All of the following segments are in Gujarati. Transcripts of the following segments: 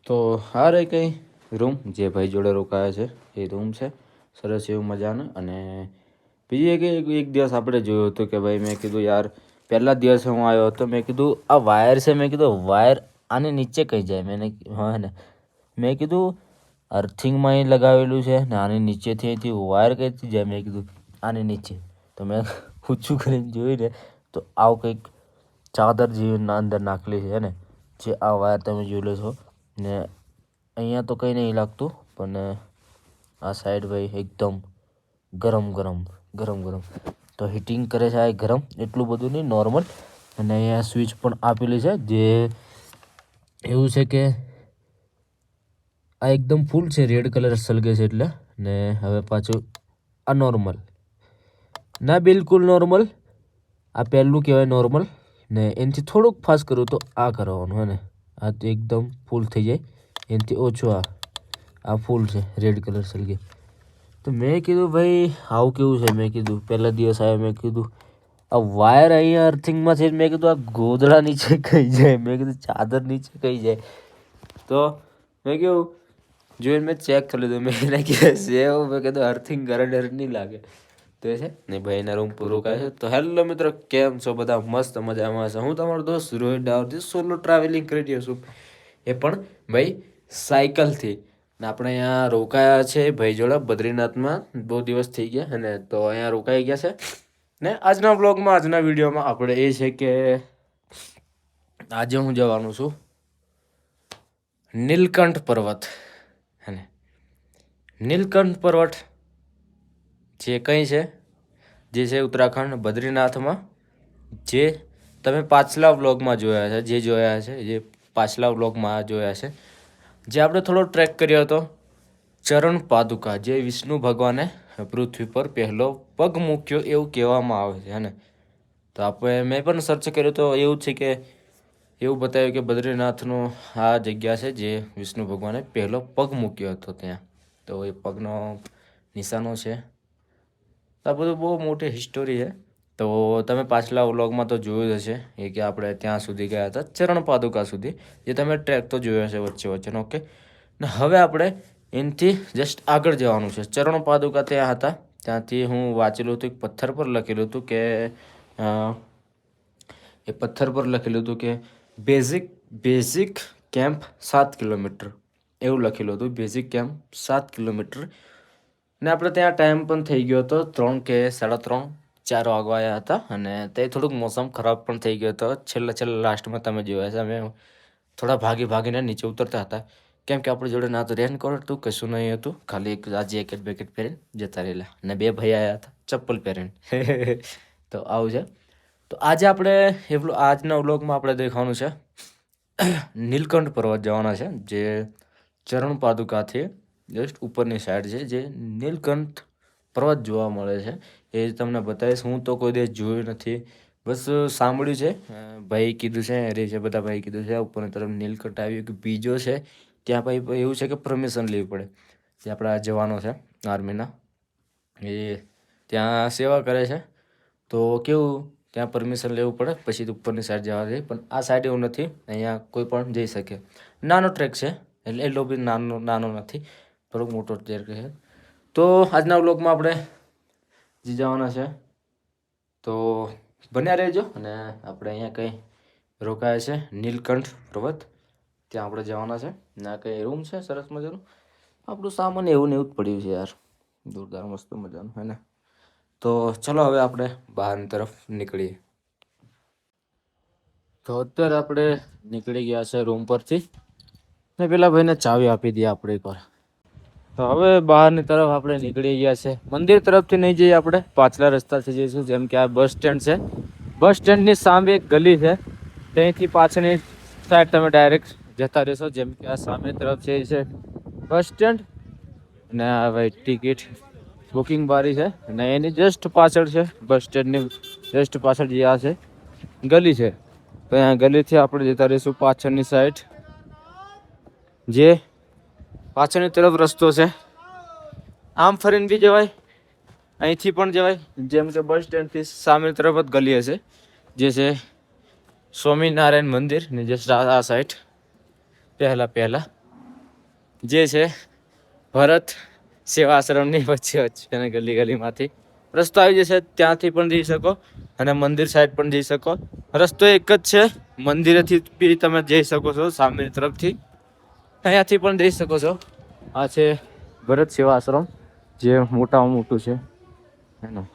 તો આ રે કંઈ રૂમ જે ભાઈ જોડે રોકાયા છે એ રૂમ છે સરસ એવું મજાનું. અને બીજી એક દિવસ આપણે જોયું હતું કે ભાઈ મેં કીધું યાર પહેલા દિવસે હું આવ્યો હતો મેં કીધું આ વાયર છે મેં કીધું વાયર આને નીચે કઈ જાય હા ને મેં કીધું અર્થિંગમાં અહીં લગાવેલું છે ને આની નીચેથી અહીંથી વાયર કઈથી જાય મેં કીધું આની નીચે. તો મેં ઊંચું કરીને જોઈને તો આવું કંઈક ચાદર જેવી અંદર નાખેલી છે ને જે આ વાયર તમે જોઈ લો છો ને અહીંયા તો કંઈ નહીં લાગતું પણ આ સાઈડ ભાઈ એકદમ ગરમ તો હીટિંગ કરે છે આ ગરમ એટલું બધું નહીં નોર્મલ. અને અહીંયા સ્વિચ પણ આપેલી છે જે એવું છે કે આ એકદમ ફૂલ છે રેડ કલર સળગે છે એટલે. ને હવે પાછું આ નોર્મલ ના બિલકુલ નોર્મલ આ પહેલું કહેવાય નોર્મલ ને એનાથી થોડુંક ફાસ્ટ કરું તો આ કરવાનું હે ને આ તો એકદમ ફૂલ થઈ જાય એનાથી ઓછું આ ફૂલ છે રેડ કલર સળગે. તો મેં કીધું ભાઈ આવું કેવું છે મેં કીધું પહેલા દિવસ આવ્યો મેં કીધું આ વાયર અહીંયા અર્થિંગમાં છે મેં કીધું આ ગોદડા નીચે કઈ જાય મેં કીધું ચાદર નીચે કઈ જાય. તો મેં કેવું જોઈને મેં ચેક કરી લીધું મેં એને કીધું છે એવું મેં કીધું અર્થિંગ ડર નહીં લાગે તો એ છે ને ભાઈ એના રૂમ પૂરું કરે છે. તો હેલો મિત્રો કેમ છો બધા મસ્ત મજામાં છે હું તમારો દોસ્ત રોહિત ડાવરથી સોલો ટ્રાવેલિંગ કરી રહ્યો છું એ પણ ભાઈ સાયકલથી. ને આપણે અહીંયા રોકાયા છે ભાઈ જોડે બદ્રીનાથમાં બહુ દિવસ થઈ ગયા અને તો અહીંયા રોકાઈ ગયા છે. ને આજના બ્લોગમાં આજના વિડીયોમાં આપણે એ છે કે આજે હું જવાનું છું નીલકંઠ પર્વત. અને નીલકંઠ પર્વત જે કંઈ છે જે છે ઉત્તરાખંડ બદ્રીનાથમાં જે તમે પાછલા વ્લોગમાં જોયા છે જે પાછલા વ્લોગમાં જોયા છે જે આપણે થોડો ટ્રેક કર્યો હતો ચરણ પાદુકા જે વિષ્ણુ ભગવાને પૃથ્વી પર પહેલો પગ મૂક્યો એવું કહેવામાં આવે છે ને. તો મેં પણ સર્ચ કર્યું તો એવું છે કે એવું બતાવ્યું કે બદ્રીનાથનું આ જગ્યા છે જે વિષ્ણુ ભગવાને પહેલો પગ મૂક્યો હતો ત્યાં. તો એ પગનો નિશાનો છે. આ બધું બહુ મોટી હિસ્ટોરી છે. તો તમે પાછલા વ્લોગમાં તો જોયું હશે એ કે આપણે ત્યાં સુધી ગયા હતા ચરણ પાદુકા સુધી જે તમે ટ્રેક તો જોયો હશે વચ્ચે ઓકે. ને હવે આપણે એનાથી જસ્ટ આગળ જવાનું છે. ચરણ પાદુકા ત્યાં હતા ત્યાંથી હું વાંચેલું હતું એક પથ્થર પર લખેલું હતું કે એ પથ્થર પર લખેલું હતું કે બેઝિક કેમ્પ 7 કિલોમીટર એવું લખેલું હતું બેઝિક કેમ્પ 7 કિલોમીટર. ને આપણે ત્યાં ટાઈમ પણ થઈ ગયો હતો 3 કે 3:30 4 વાગવાયા હતા અને તે થોડુંક મોસમ ખરાબ પણ થઈ ગયો હતો છેલ્લા લાસ્ટમાં તમે જોયા છે અમે થોડા ભાગીને નીચે ઉતરતા હતા કેમ કે આપણી જોડે ના તો રેનકોટ હતું કશું નહીં હતું ખાલી એક આ જેકેટ બેકેટ પહેરીને જતા રહેલા અને 2 ભાઈ આવ્યા હતા ચપ્પલ પહેરીને. તો આવું છે. તો આજે આપણે આજના વ્લોગમાં આપણે દેખાવાનું છે નીલકંઠ પર્વત જવાના છે જે ચરણ પાદુકાથી જસ્ટ ઉપરની સાઈડ છે જે નીલકંઠ પર્વત જોવા મળે છે એ તમને બતાવીશ. હું તો કોઈ દિવસ જોયું નથી બસ સાંભળ્યું છે ભાઈ કીધું છે રે છે બધા ભાઈ કીધું છે ઉપરની તરફ નીલકંઠ આવ્યું કે બીજો છે ત્યાં ભાઈ એવું છે કે પરમિશન લેવી પડે જે આપણા જવાનો છે આર્મીના એ ત્યાં સેવા કરે છે તો કેવું ત્યાં પરમિશન લેવું પડે પછી ઉપરની સાઈડ જવા દે પણ આ સાઈડ એવું નથી અહીંયા કોઈ પણ જઈ શકે. નાનો ટ્રેક છે એટલે એટલો બી નાનો નથી થોડોક મોટો ટ્રેક છે. તો આજના વ્લોગમાં આપણે જી જવાના છે તો બન્યા રહેજો. અને આપણે અહીંયા કંઈ રોકાયા છે નીલકંઠ પર્વત ત્યાં આપણે જવાના છે ના કંઈ રૂમ છે સરસ મજાનું આપણું સામાન એવું ને એવું જ પડ્યું છે યાર જોરદાર મસ્ત મજાનું હે ને. તો ચલો હવે આપણે બહારની તરફ નીકળીએ. તો અત્યારે આપણે નીકળી ગયા છે રૂમ પરથી ને પેલા ભાઈને ચાવી આપી દઈએ આપણે એકવાર. તો હવે બહારની તરફ આપણે નીકળી ગયા છે મંદિર તરફથી નહીં જઈએ આપણે પાછલા રસ્તાથી જઈશું જેમ કે આ બસ સ્ટેન્ડ છે બસ સ્ટેન્ડની સામે એક ગલી છે ત્યાંથી પાછળની સાઈડ તમે ડાયરેક્ટ જતા રહેશો જેમ કે આ સામે તરફ છે બસ સ્ટેન્ડ અને આ ભાઈ ટિકિટ બુકિંગ બારી છે અને એની જસ્ટ પાછળ છે બસ સ્ટેન્ડની જસ્ટ પાછળ જે આ છે ગલી છે. તો અહીંયા ગલીથી આપણે જતા રહીશું પાછળની સાઈડ જે પાછળની તરફ રસ્તો છે આમ ફરીને બી જવાય અહીંથી પણ જવાય જેમ કે બસ સ્ટેન્ડથી સામેની તરફ જ ગલી હશે જે છે સ્વામિનારાયણ મંદિર ને જસ્ટ આ સાઈડ પહેલા જે છે ભરત સેવા આશ્રમની વચ્ચે વચ્ચે અને ગલી ગલીમાંથી રસ્તો આવી જશે, ત્યાંથી પણ જઈ શકો અને મંદિર સાઈડ પણ જઈ શકો. રસ્તો એક જ છે, મંદિરેથી બી તમે જઈ શકો છો સામેની તરફથી, અહીંયાથી પણ જઈ શકો છો. આ છે ભરત સેવા આશ્રમ, જે મોટામાં મોટું છે એનું.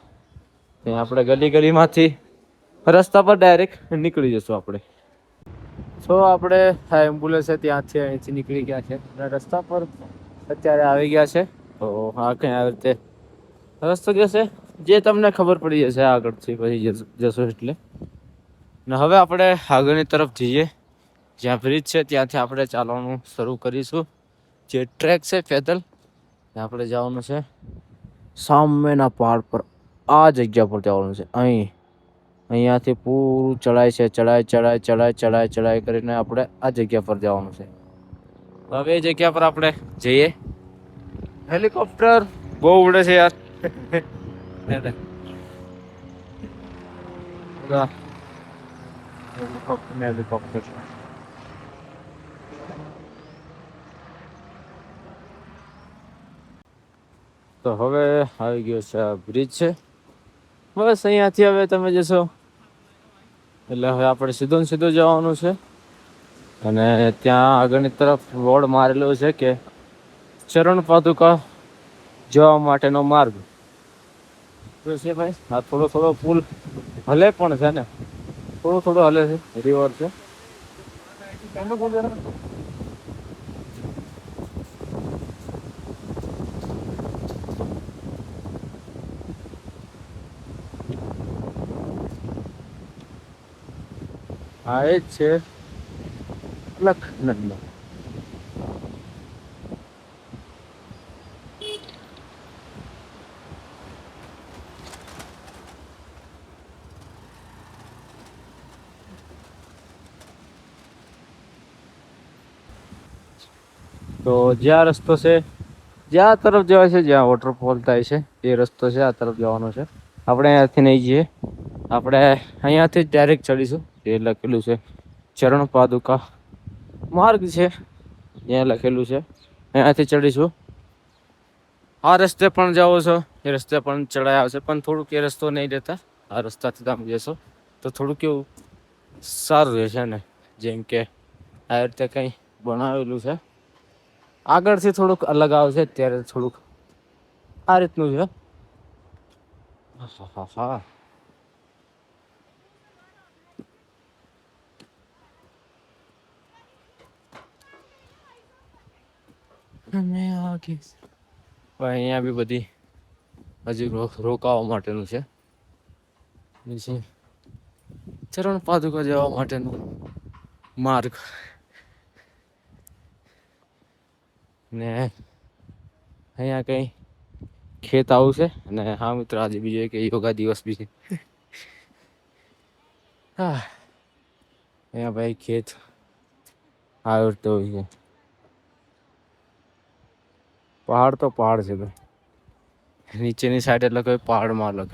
ત્યાં આપણે ગલી ગલીમાંથી રસ્તા પર ડાયરેક્ટ નીકળી જશું આપણે. તો આપણે આ એમ્બ્યુલન્સ છે ત્યાંથી અહીંથી નીકળી ગયા છે અને રસ્તા પર અત્યારે આવી ગયા છે. તો આ કંઈ આવી રીતે રસ્તો જશે, જે તમને ખબર પડી જશે આગળથી પછી જશો એટલે. ને હવે આપણે આગળની તરફ જઈએ, જ્યાં બ્રિજ છે ત્યાંથી આપણે ચાલવાનું શરૂ કરીશું. જે ટ્રેક છે પેદલ, ત્યાં આપણે જવાનું છે સામેના પહાડ પર. આ જગ્યા પર જવાનું છે. અહીંયાથી પૂરું ચડાઈ કરીને આપણે આ જગ્યા પર જવાનું છે. હવે એ જગ્યા પર આપણે જઈએ. હેલિકોપ્ટર બહુ ઉડે છે યાર. હેલિકોપ્ટર તો હવે આવી ગયો છે આ બ્રિજ છે. બસ અહીંયાથી હવે તમે જશો એટલે હવે આપણે સીધો ને સીધું જવાનું છે. અને ત્યાં આગળની તરફ બોર્ડ મારેલો છે કે ચરણ પાદુકા જવા માટેનો માર્ગ. છે ભાઈ, આ થોડો પુલ હલે પણ છે ને, થોડો હલે છે, રિવર છે. આ એ જ છે લખનંદન. તો જ્યાં રસ્તો છે, જ્યાં તરફ જવાય છે, જ્યાં વોટરફોલ થાય છે એ રસ્તો છે, આ તરફ જવાનો છે. આપણે અહીંયાથી નહીં જઈએ, આપણે અહીંયાથી જ ડાયરેક્ટ ચડીશું. જે લખેલું છે ચરણ પાદુકા માર્ગ છે, ત્યાં લખેલું છે, અહીંયાથી ચડીશું. આ રસ્તે પણ જાઓ છો, એ રસ્તે પણ ચડાઈ આવશે, પણ થોડુંક એ રસ્તો નહીં રહેતા. આ રસ્તાથી તમે જશો તો થોડુંક એવું સારું રહેશે ને, જેમ કે આ રીતે કંઈ બનાવેલું છે. આગળથી થોડુંક અલગ આવશે, ત્યારે થોડુંક આ રીતનું છે. હા. અહીંયા બી બધી હજી રોકાવા માટેનું છે. ચરણ પાદુકા જવા માટેનું માર્ગ ને અહીંયા કંઈ ખેત આવું છે. અને હા મિત્રો, આજે બીજો એક યોગા દિવસ બી છે. હા, અહીંયા ભાઈ ખેત આવડતો હોય છે. પહાડ તો પહાડ છે ભાઈ, નીચેની સાઈડ એટલે કોઈ પહાડમાં અલગ.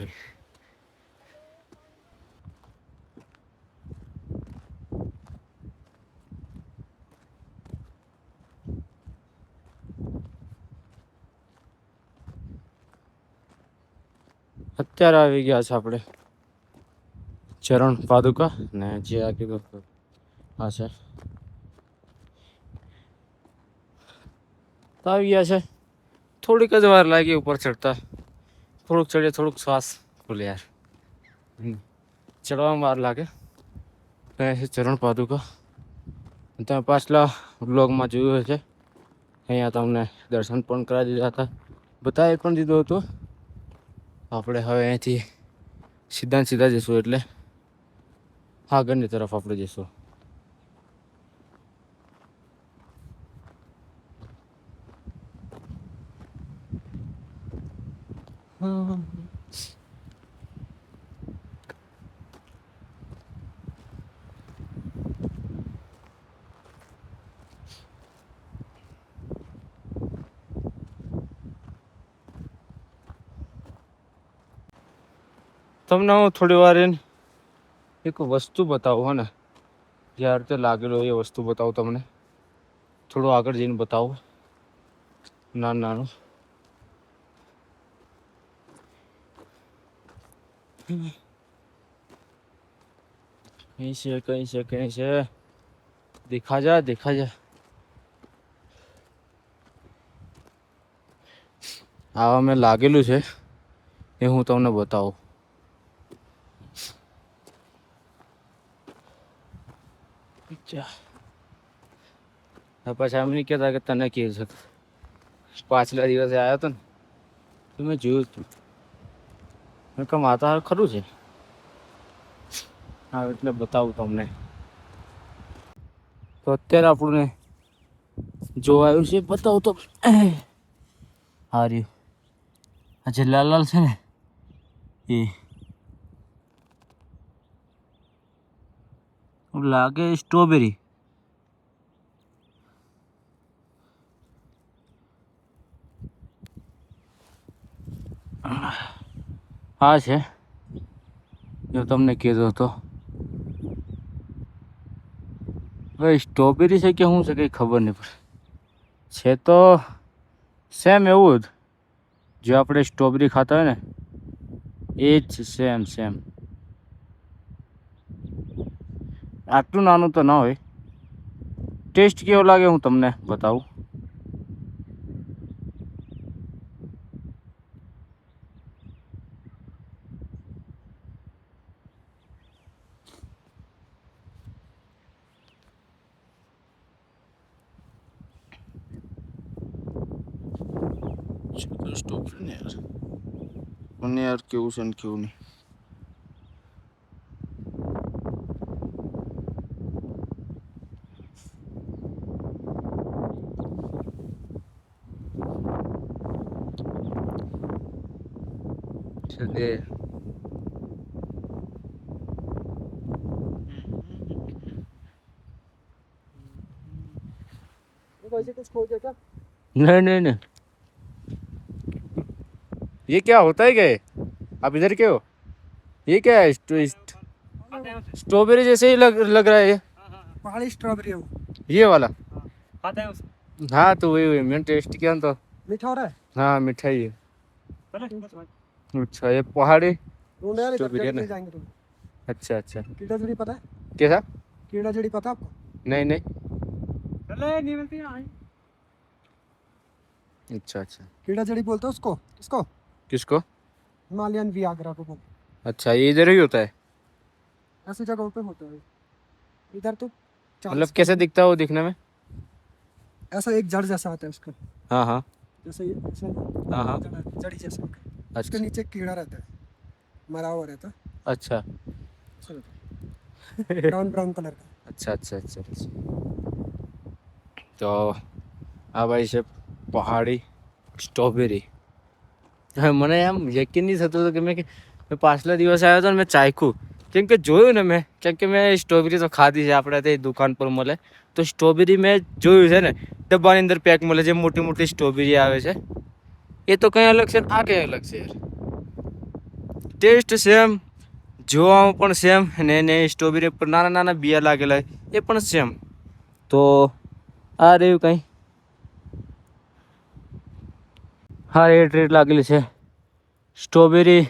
અત્યારે આવી ગયા છે આપણે ચરણ પાદુકા, ને જે આ કીધું આ છે તો આવી ગયા છે. થોડીક જ વાર લાગી ઉપર ચડતા, થોડુંક ચડીએ, થોડુંક શ્વાસ ખુલે યાર, ચડવામાં વાર લાગે. ચરણ પાદુકા તમે પાછલા બ્લોગમાં જોયું છે, અહીંયા તમને દર્શન પણ કરાવી દીધા હતા, બતાવી પણ દીધું હતું. આપણે હવે અહીંથી સીધા જઈશું, એટલે આગળની તરફ આપણે જઈશું. તમને હું થોડી વાર એક વસ્તુ બતાવું, હો ને, જે આ રીતે લાગેલો એ વસ્તુ બતાવું તમને. થોડું આગળ જઈને બતાવું. નાનું કઈ છે દેખા જા આવા મેં લાગેલું છે એ હું તમને બતાવું. પછી એમ નહીં કહેતા કે તને કેવું છે. પાછલા દિવસે આવ્યો હતો ને તો મેં જોયું હતું કે માતા ખરું છે. હા એટલે બતાવું તમને. તો અત્યારે આપણને જોવા આવ્યું છે બતાવું તો આ રહ્યું આ જે લાલ છે ને એ લાગે સ્ટ્રોબેરી. હા છે જો તમને કીધો હતો. હવે સ્ટ્રોબેરી છે કે શું છે કંઈ ખબર નહીં પડે. છે તો સેમ એવું જ જે આપણે સ્ટ્રોબેરી ખાતા હોય ને એ જ સેમ. આટલું નાનું તો ના હોય. ટેસ્ટ કેવો લાગે હું તમને બતાવું. સ્ટ્રોબેરી યાર મને યાર કેવું છે ને કેવું નહીં. नहीं ये क्या होता है क्या है? आप इधर के हो? ये क्या है? स्ट्रॉबेरी जैसे ही लग रहा है ये. पहाड़ी स्ट्रॉबेरी है वो. ये वाला खाता है उसे. हाँ तो वही मैंने टेस्ट किया तो मीठा हो रहा है. हाँ मिठाई है. अच्छा ये पहाड़ी ढूंढो यार, इधर स्ट्रॉबेरी है ले ना. जाएंगे तुम. अच्छा कीड़ा जड़ी पता है? कैसा? कीड़ा जड़ी पता है आपको? नहीं. नहीं मिलती है. अच्छा कीड़ा जड़ी बोलते हैं उसको. किसको? किसको? हिमालयन वियाग्रा को बोलते अच्छा ये इधर ही होता है. हैं. ऐसी जगहों पे होता है. इधर तो मतलब कैसे दिखता है वो दिखने में? ऐसा एक जड़ जैसा आता है उसका. हाँ जैसे ये ऐसा हाँ जड़ी जैसा. उसके अच्छा नीचे कीड़ा रहता है, मरा हुआ रहता है. अच्छा ब्राउन कलर का. अच्छा तो આ ભાઈ છે પહાડી સ્ટ્રોબેરી. હવે મને આમ યકીન નહીં થતું હતું કે મેં પાછલા દિવસે આવ્યો હતો ને મેં ચાખ્યું. કેમ કે જોયું ને મેં કેમ કે મેં સ્ટ્રોબેરી તો ખાધી છે આપણે તે દુકાન પર મળે તો સ્ટ્રોબેરી મેં જોયું છે ને ડબ્બાની અંદર પેક મળે જે મોટી મોટી સ્ટ્રોબેરી આવે છે એ તો કંઈ અલગ છે ને આ કંઈ અલગ છે યાર. ટેસ્ટ સેમ, જોવામાં પણ સેમ ને એને સ્ટ્રોબેરી પર નાના બિયા લાગેલા એ પણ સેમ. તો આ રહ્યું કંઈ હા રેડ લાગેલી છે સ્ટ્રોબેરી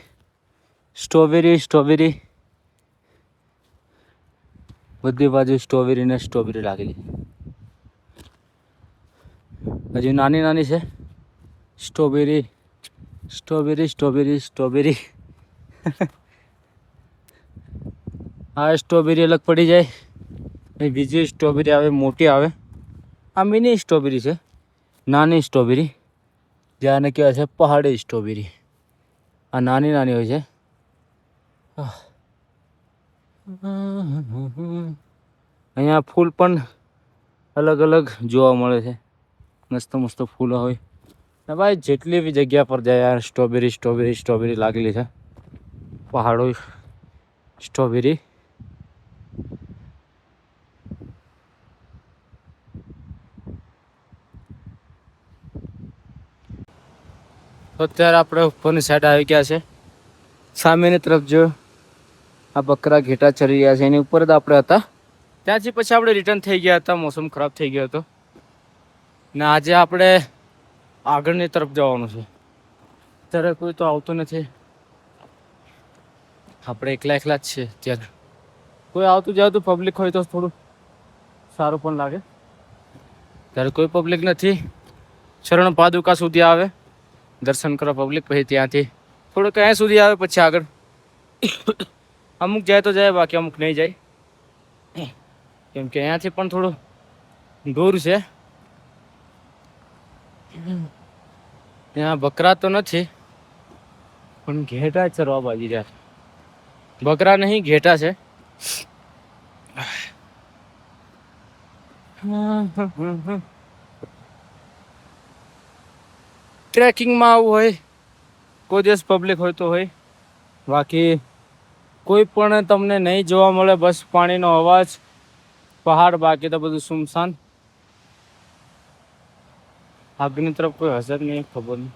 બધી બાજુ સ્ટ્રોબેરી લાગેલી. હજી નાની છે સ્ટ્રોબેરી. આ સ્ટ્રોબેરી અલગ પડી જાય બીજી સ્ટ્રોબેરી આવે મોટી આવે. આ મિની સ્ટ્રોબેરી છે, નાની સ્ટ્રોબેરી જેને કહેવાય છે પહાડી સ્ટ્રોબેરી. આ નાની હોય છે. અહીંયા ફૂલ પણ અલગ જોવા મળે છે. મસ્ત ફૂલો હોય ને ભાઈ. જેટલી બી જગ્યા પર જાય યાર સ્ટ્રોબેરી લાગેલી છે. પહાડો સ્ટ્રોબેરી. અત્યારે આપણે ઉપરની સાઈડ આવી ગયા છે. સામેની તરફ જો આ બકરા ઘેટા ચરી રહ્યા છે એની ઉપર જ આપણે હતા. ત્યાંથી પછી આપણે રિટર્ન થઈ ગયા હતા. મોસમ ખરાબ થઈ ગયો હતો ને આજે આપણે આગળની તરફ જવાનું છે. અત્યારે કોઈ તો આવતું નથી, આપણે એકલા એકલા જ છીએ. ત્યારે કોઈ આવતું જાવતું પબ્લિક હોય તો થોડું સારું પણ લાગે. ત્યારે કોઈ પબ્લિક નથી. શરણ પાદુકા સુધી આવે દર્શન કરવા પબ્લિક, પછી ત્યાંથી થોડુંક અહીંયા સુધી આવે, પછી આગળ અમુક જાય તો જાય, બાકી અમુક નહીં જાય, કેમ કે અહીંયાથી પણ થોડું દૂર છે. ત્યાં બકરા તો નથી, પણ ઘેટા ચરવા બાજી રહ્યા. બકરા નહીં, ઘેટા છે. ટ્રેકિંગમાં આવું હોય, કોઈ દિવસ પબ્લિક હોય તો હોય, બાકી કોઈ પણ તમને નહીં જોવા મળે. બસ પાણીનો અવાજ, પહાડ, બાકી તો બધું સુમસાન. આગળની તરફ કોઈ હશે જ નહીં, ખબર નહીં.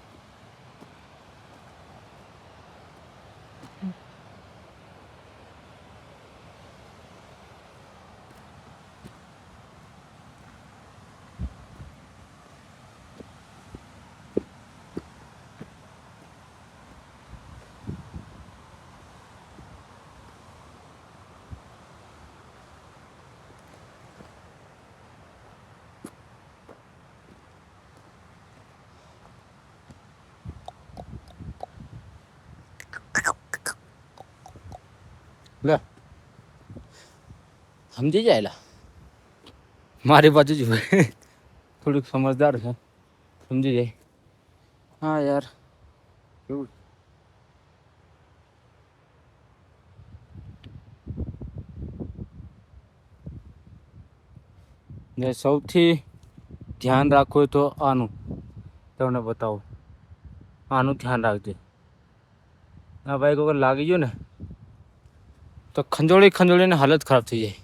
લે સમજી જાયલા, મારી બાજુ જ હોય. થોડુંક સમજદાર છે, સમજી જાય. હા યાર, કેવું ને સૌથી ધ્યાન રાખવું હોય તો આનું તમને બતાવું. આનું ધ્યાન રાખજે. આ ભાઈ કોઈ લાગી ગયું ને તો ખંજોળીને હાલત ખરાબ થઈ જાય.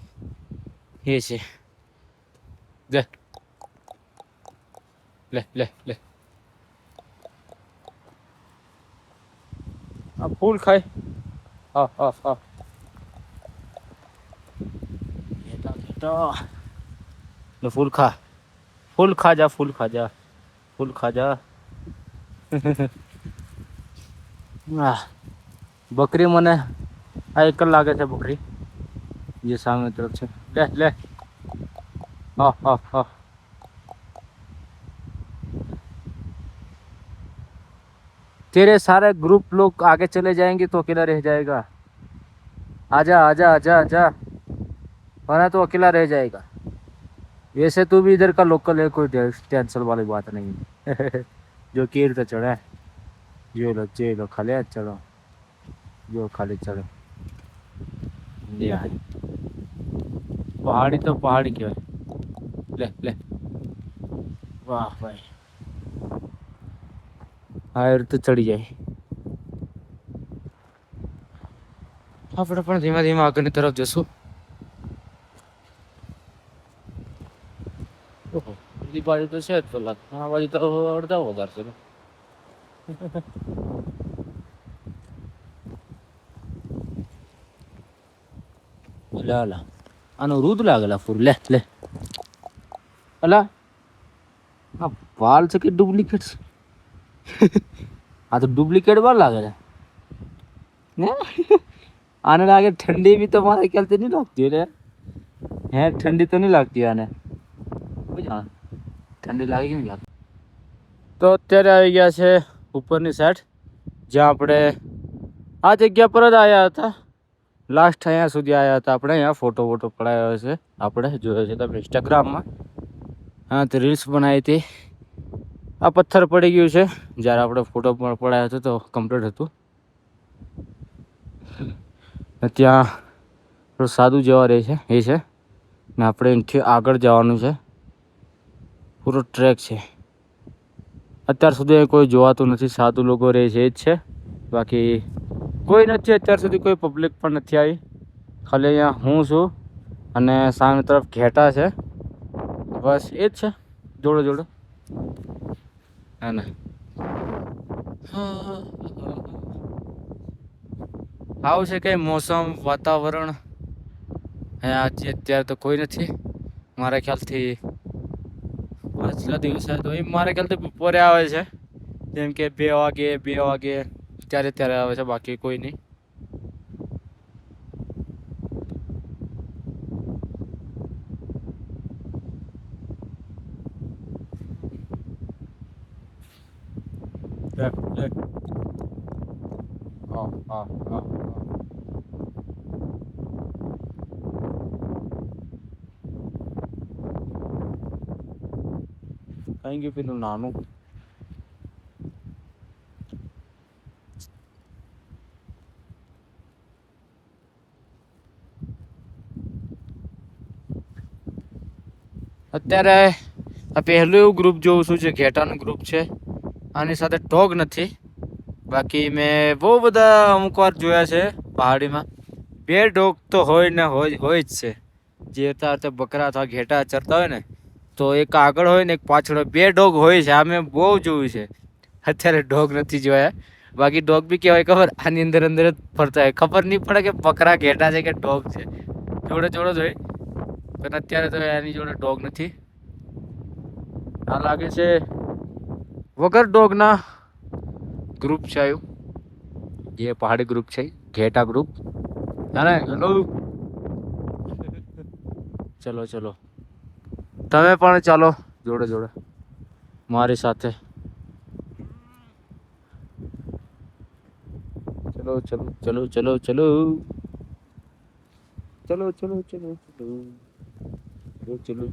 એ છે. લે લે લે લે, આ ફૂલ ખાય. હા હા હા, ઘેટા ઘેટા. લે ફૂલ ખા, ફૂલ ખા જા, ફૂલ ખા જા, ફૂલ ખા જા. બકરી મને આ એક લાગે છે. બકરી જે સામે તરફ છે. લે લે, હા હા હા. तेरे सारे ग्रुप लोग आगे चले जाएंगे तो अकेला रह जाएगा. आजा आजा आजा आजा, वरना तो अकेला रह जाएगा. वैसे तू भी इधर का लोकल है, कोई टेंशन वाली बात नहीं है. जो कीर तो चढ़े, जो लो खाली चलो, जो खाली चढ़े. पहाड़ी तो पहाड़ी क्यों है. ले ले, वाह भाई, हायर तो चढ़ी जाए. આપણે પણ ધીમે ધીમે આગળની તરફ જશું. ઓહો, બધી બાજુ તો છે જ પેલા, આ બાજુ તો અડધા વધારે છે. લા આનો રૂદ લાગેલા ફૂલ. લે લે, અલા આ વાલ છે કે ડુપ્લિકેટ છે? આ તો ડુપ્લિકેટ વાલ લાગે છે ને. આને લાગે ઠંડી બી તો મારે ખ્યાલથી નહીં લાગતી રે. હે, ઠંડી તો નહીં લાગતી આને. ઠંડી લાગે કે નહીં લાગતી? તો અત્યારે આવી ગયા છે ઉપરની સાઈડ, જ્યાં આપણે આ જગ્યા પર જ આવ્યા હતા. લાસ્ટ અહીંયા સુધી આવ્યા હતા આપણે. અહીંયા ફોટો પડાયો છે, આપણે જોયો છે તમે ઇન્સ્ટાગ્રામમાં. હા, તો રીલ્સ બનાવી હતી. આ પથ્થર પડી ગયું છે. જ્યારે આપણે ફોટો પણ પડાયો હતો તો કમ્પ્લીટ હતું. ત્યાં થોડું સાદું જેવા રહે છે એ છે ને. આપણે એનાથી આગળ જવાનું છે. પૂરો ટ્રેક છે. અત્યાર સુધી કોઈ જોવાતું નથી. સાદું લોકો રહે છે એ જ છે, બાકી કોઈ નથી. અત્યાર સુધી કોઈ પબ્લિક પણ નથી આવી. ખાલી અહીંયા હું છું અને સામે તરફ ઘેટા છે. બસ એ જ છે, જોડે જોડે. હા ને, આવું છે કંઈ મોસમ, વાતાવરણ. આજે અત્યારે તો કોઈ નથી મારા ખ્યાલથી. બસ આજના દિવસે તો એ મારે ખ્યાલથી બપોરે આવે છે, જેમ કે 2 વાગે ત્યારે આવે છે, બાકી કોઈ નહીં. કઈ ગયું પેલું નાનું? અત્યારે આ પહેલું એવું ગ્રુપ જોઉં છું જે ઘેટાનું ગ્રુપ છે. આની સાથે ડોગ નથી, બાકી મેં બહુ બધા અમુક વાર જોયા છે પહાડીમાં. 2 ડોગ તો હોય ને હોય જ છે. જે અત્યારે બકરા અથવા ઘેટા ચરતા હોય ને, તો એક આગળ હોય ને એક પાછળ હોય. 2 ડોગ હોય છે. આ મેં બહુ જોયું છે. અત્યારે ડોગ નથી જોયા. બાકી ડોગ બી કહેવાય ખબર, આની અંદર જ ફરતા હોય. ખબર નહીં પડે કે બકરા ઘેટા છે કે ડોગ છે. જોડે જ હોય, પણ અત્યારે તો એની જોડે ડોગ નથી. આ લાગે છે વગર ડોગના ગ્રુપ છે. આવ્યું જે પહાડી ગ્રુપ છે, ઘેટા ગ્રુપ. ચલો ચલો, તમે પણ ચાલો જોડે મારી સાથે. ચલો ચલો ચલો ચલો ચલો ચલો ચલો ચલો ચલો ચલો ચલો ચલો.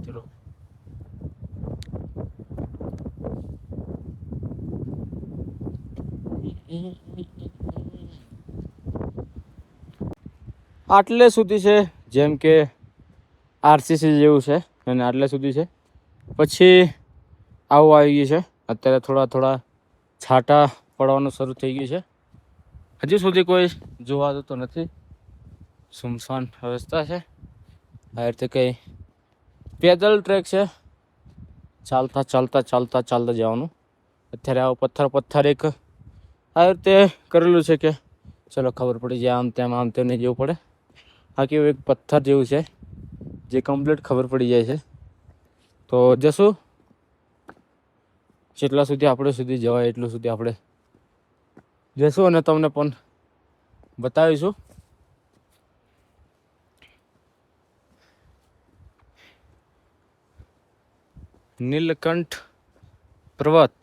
ચલો આટલે સુધી છે, જેમ કે આરસીસી જેવું છે, અને આટલે સુધી છે. પછી આવું આવી ગયું છે. અત્યારે થોડા છાંટા પડવાનું શરૂ થઈ ગયું છે. હજી સુધી કોઈ જોવાતું તો નથી. સુમસાન અવસ્થા છે. આ રીતે કંઈ પેદલ ટ્રેક છે, ચાલતા જવાનું. અત્યારે આવો પથ્થર એક આ રીતે કરેલું છે કે ચલો ખબર પડી જાય, આમ તેમ નહીં જવું પડે. આ કેવું એક પથ્થર જેવું છે જે કમ્પ્લીટ ખબર પડી જાય છે. તો જશું જેટલા સુધી આપણે સુધી જવાય એટલું સુધી આપણે જશું, અને તમને પણ બતાવીશું. નીલકંઠ પર્વત.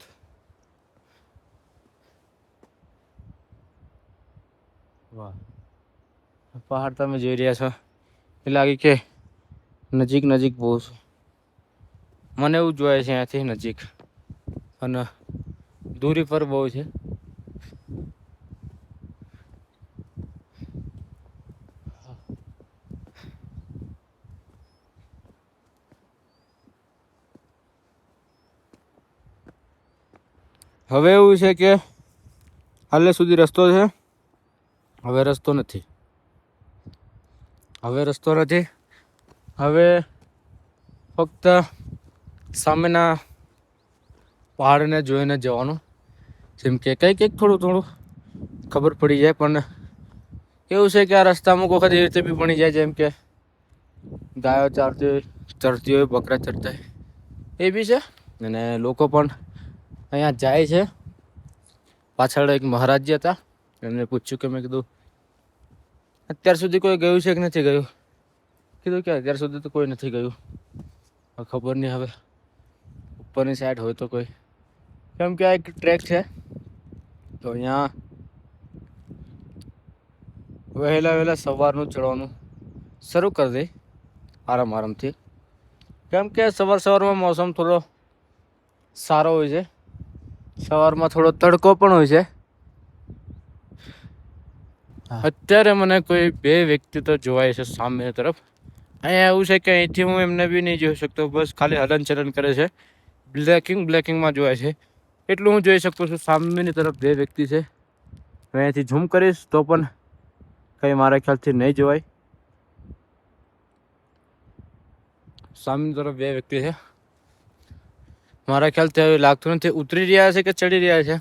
વાહ, પહાડ તમે જોઈ રહ્યા છો એ લાગે કે નજીક બહુ છે. મને એવું જોઈએ છે અહીંયાથી નજીક, અને દૂરી પર બહુ છે. હવે એવું છે કે હાલે સુધી રસ્તો છે, હવે રસ્તો નથી. હવે ફક્ત સામેના પહાડને જોઈને જવાનું. જેમ કે કંઈક થોડું ખબર પડી જાય. પણ એવું છે કે આ રસ્તા અમુક વખત એ રીતે બી બની જાય, જેમ કે ગાયો ચરતી હોય, બકરા ચરતા હોય, એ બી છે. અને લોકો પણ અહીંયા જાય છે. પાછળ એક મહારાજજી હતા, એમને પૂછ્યું કે, મેં કીધું અત્યાર સુધી કોઈ ગયું છે કે નથી ગયું? કીધું કે અત્યાર સુધી તો કોઈ નથી ગયું. ખબર નહીં હવે ઉપરની સાઈડ હોય તો કોઈ, કેમ કે આ એક ટ્રેક છે. તો અહીંયા વહેલા સવારનું ચડવાનું શરૂ કરી દે આરામથી. કેમ કે સવારમાં મોસમ થોડો સારો હોય છે. સવારમાં થોડો તડકો પણ હોય છે. અત્યારે મને કોઈ 2 વ્યક્તિ તો જોવાય છે સામે તરફ. અહીંયા એવું છે કે અહીંથી હું એમને બી નહીં જોઈ શકતો, બસ ખાલી હલનચલન કરે છે. બ્લેકિંગમાં જોવાય છે એટલું હું જોઈ શકું છું. સામેની તરફ 2 વ્યક્તિ છે. અહીંયાથી ઝૂમ કરીશ તો પણ કંઈ મારા ખ્યાલથી નહીં જોવાય. સામેની તરફ 2 વ્યક્તિ છે. મારા ખ્યાલથી હવે લાગતું નથી ઉતરી રહ્યા છે કે ચડી રહ્યા છે.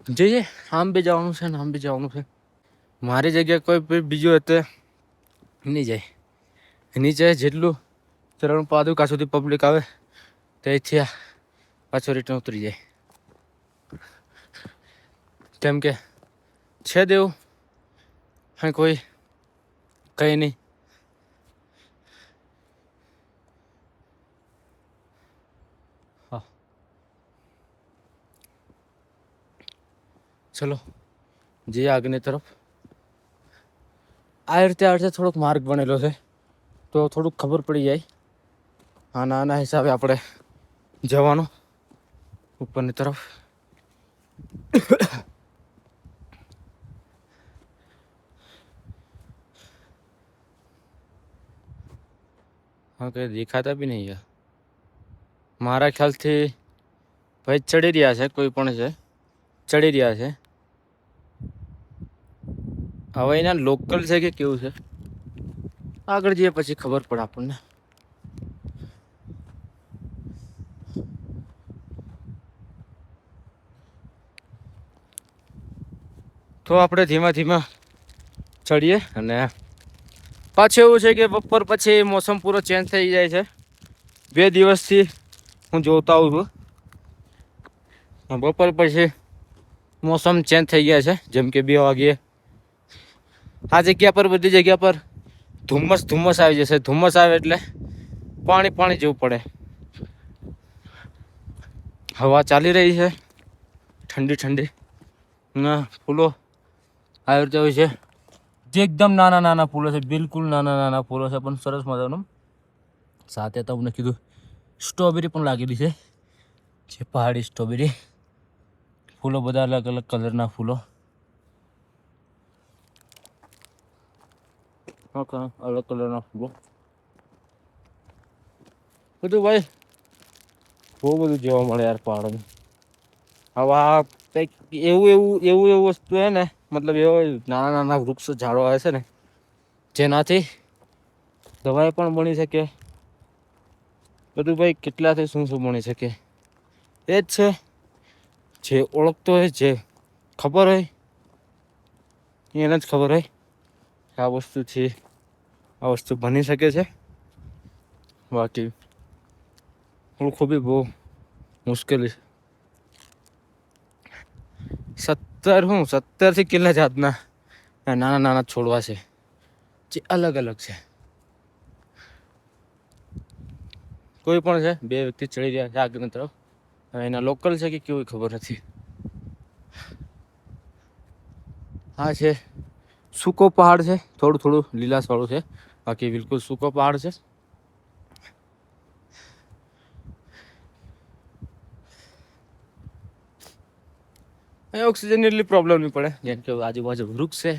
જઈએ, આમ બી જવાનું છે ને આમ બી જવાનું છે. મારી જગ્યાએ કોઈ બીજું હોય તો નહીં જાય. નીચે જેટલું ચરણ પાદુકા સુધી પબ્લિક આવે ત્યાંથી પાછો રિટર્ન ઉતરી જાય. કેમ કે છે દેવું હા કોઈ કંઈ નહીં. હા ચલો જઈએ આગળની તરફ. આ રીતે થોડોક માર્ગ બનેલો છે તો થોડુંક ખબર પડી જાય. આના હિસાબે આપણે જવાનું ઉપરની તરફ. હા કંઈ દેખાતા બી નહીં યાર. મારા ખ્યાલથી ભાઈ ચડી રહ્યા છે, કોઈ પણ છે ચડી રહ્યા છે. હવે એના લોકલ છે કે કેવું છે આગળ જઈએ પછી ખબર પડે આપણને. તો આપણે ધીમા ધીમા ચડીએ. અને પાછું એવું છે કે બપોર પછી મોસમ પૂરો ચેન્જ થઈ જાય છે. 2 દિવસથી હું જોતા આવું છું બપોર પછી મોસમ ચેન્જ થઈ ગયા છે. જેમ કે 2 વાગ્યે આ જગ્યા પર બધી જગ્યા પર ધુમ્મસ આવી જશે. ધુમ્મસ આવે એટલે પાણી જેવું પડે. હવા ચાલી રહી છે ઠંડી ના ફૂલો આવી રીતે હોય છે. જે એકદમ નાના ફૂલો છે, બિલકુલ નાના ફૂલો છે પણ સરસ મજાનું. સાથે તમને કીધું સ્ટ્રોબેરી પણ લાગેલી છે, જે પહાડી સ્ટ્રોબેરી. ફૂલો બધા અલગ અલગ કલરના ફૂલો. અલગ કલરના ફૂલો બધું ભાઈ બહુ બધું જોવા મળે યાર પહાડોમાં. હવે આ કંઈક એવું વસ્તુ છે ને, મતલબ એવો નાના વૃક્ષો ઝાડો આવે છે ને જેનાથી દવાઈ પણ બની શકે. બધું ભાઈ કેટલાથી શું બની શકે એ જ છે. જે ઓળખતો હોય, જે ખબર હોય એને જ ખબર હોય કે આ વસ્તુ બની શકે છે. બાકી ઓળખો બી બહુ મુશ્કેલી છે. 17થી કેટલા જાતના નાના છોડવા છે જે અલગ છે. કોઈ પણ છે, 2 વ્યક્તિ ચડી રહ્યા છે આગળની તરફ. હવે એના લોકલ છે કે કેવું ખબર નથી. હા છે સૂકો પહાડ છે, થોડું લીલાશ વાળું છે. બાકી બિલકુલ સૂકો પહાડ છે. અહીંયા ઓક્સિજનની એટલી પ્રોબ્લેમ નહીં પડે. જેમ કે આજુબાજુ વૃક્ષ છે,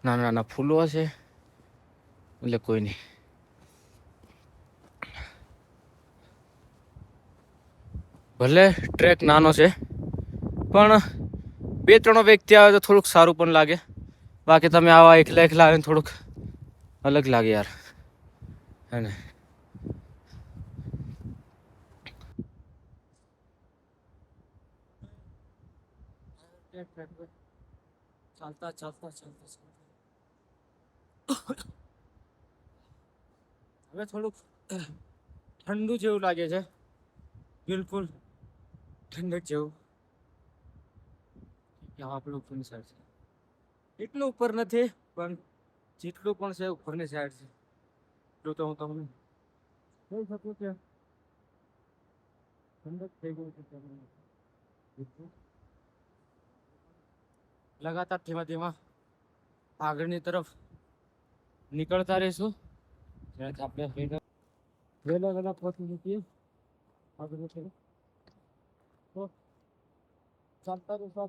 નાના ફૂલો છે, એટલે કોઈ નહીં. ભલે ટ્રેક નાનો છે પણ 2-3 વ્યક્તિ આવે તો થોડુંક સારું પણ લાગે. બાકી તમે આવા એકલા આવે ને થોડુંક અલગ લાગે યાર, હે ને. ચાલતા હવે થોડુંક ઠંડુ જેવું લાગે છે, બિલકુલ ઠંડક જેવું. આપણે ઉપરની સાઈડ છે, એટલું ઉપર નથી પણ જેટલું પણ છે ઉપરની સાઈડ છે. જો તો હું તમને કહી શકું કે ઠંડક થઈ ગયું છે. લગાતાર ધીમા આગળની તરફ નીકળતા રહીશું. આપણે વહેલા પહોંચી શકીએ આગળની તરફ. તો ચાલતા રહીશું.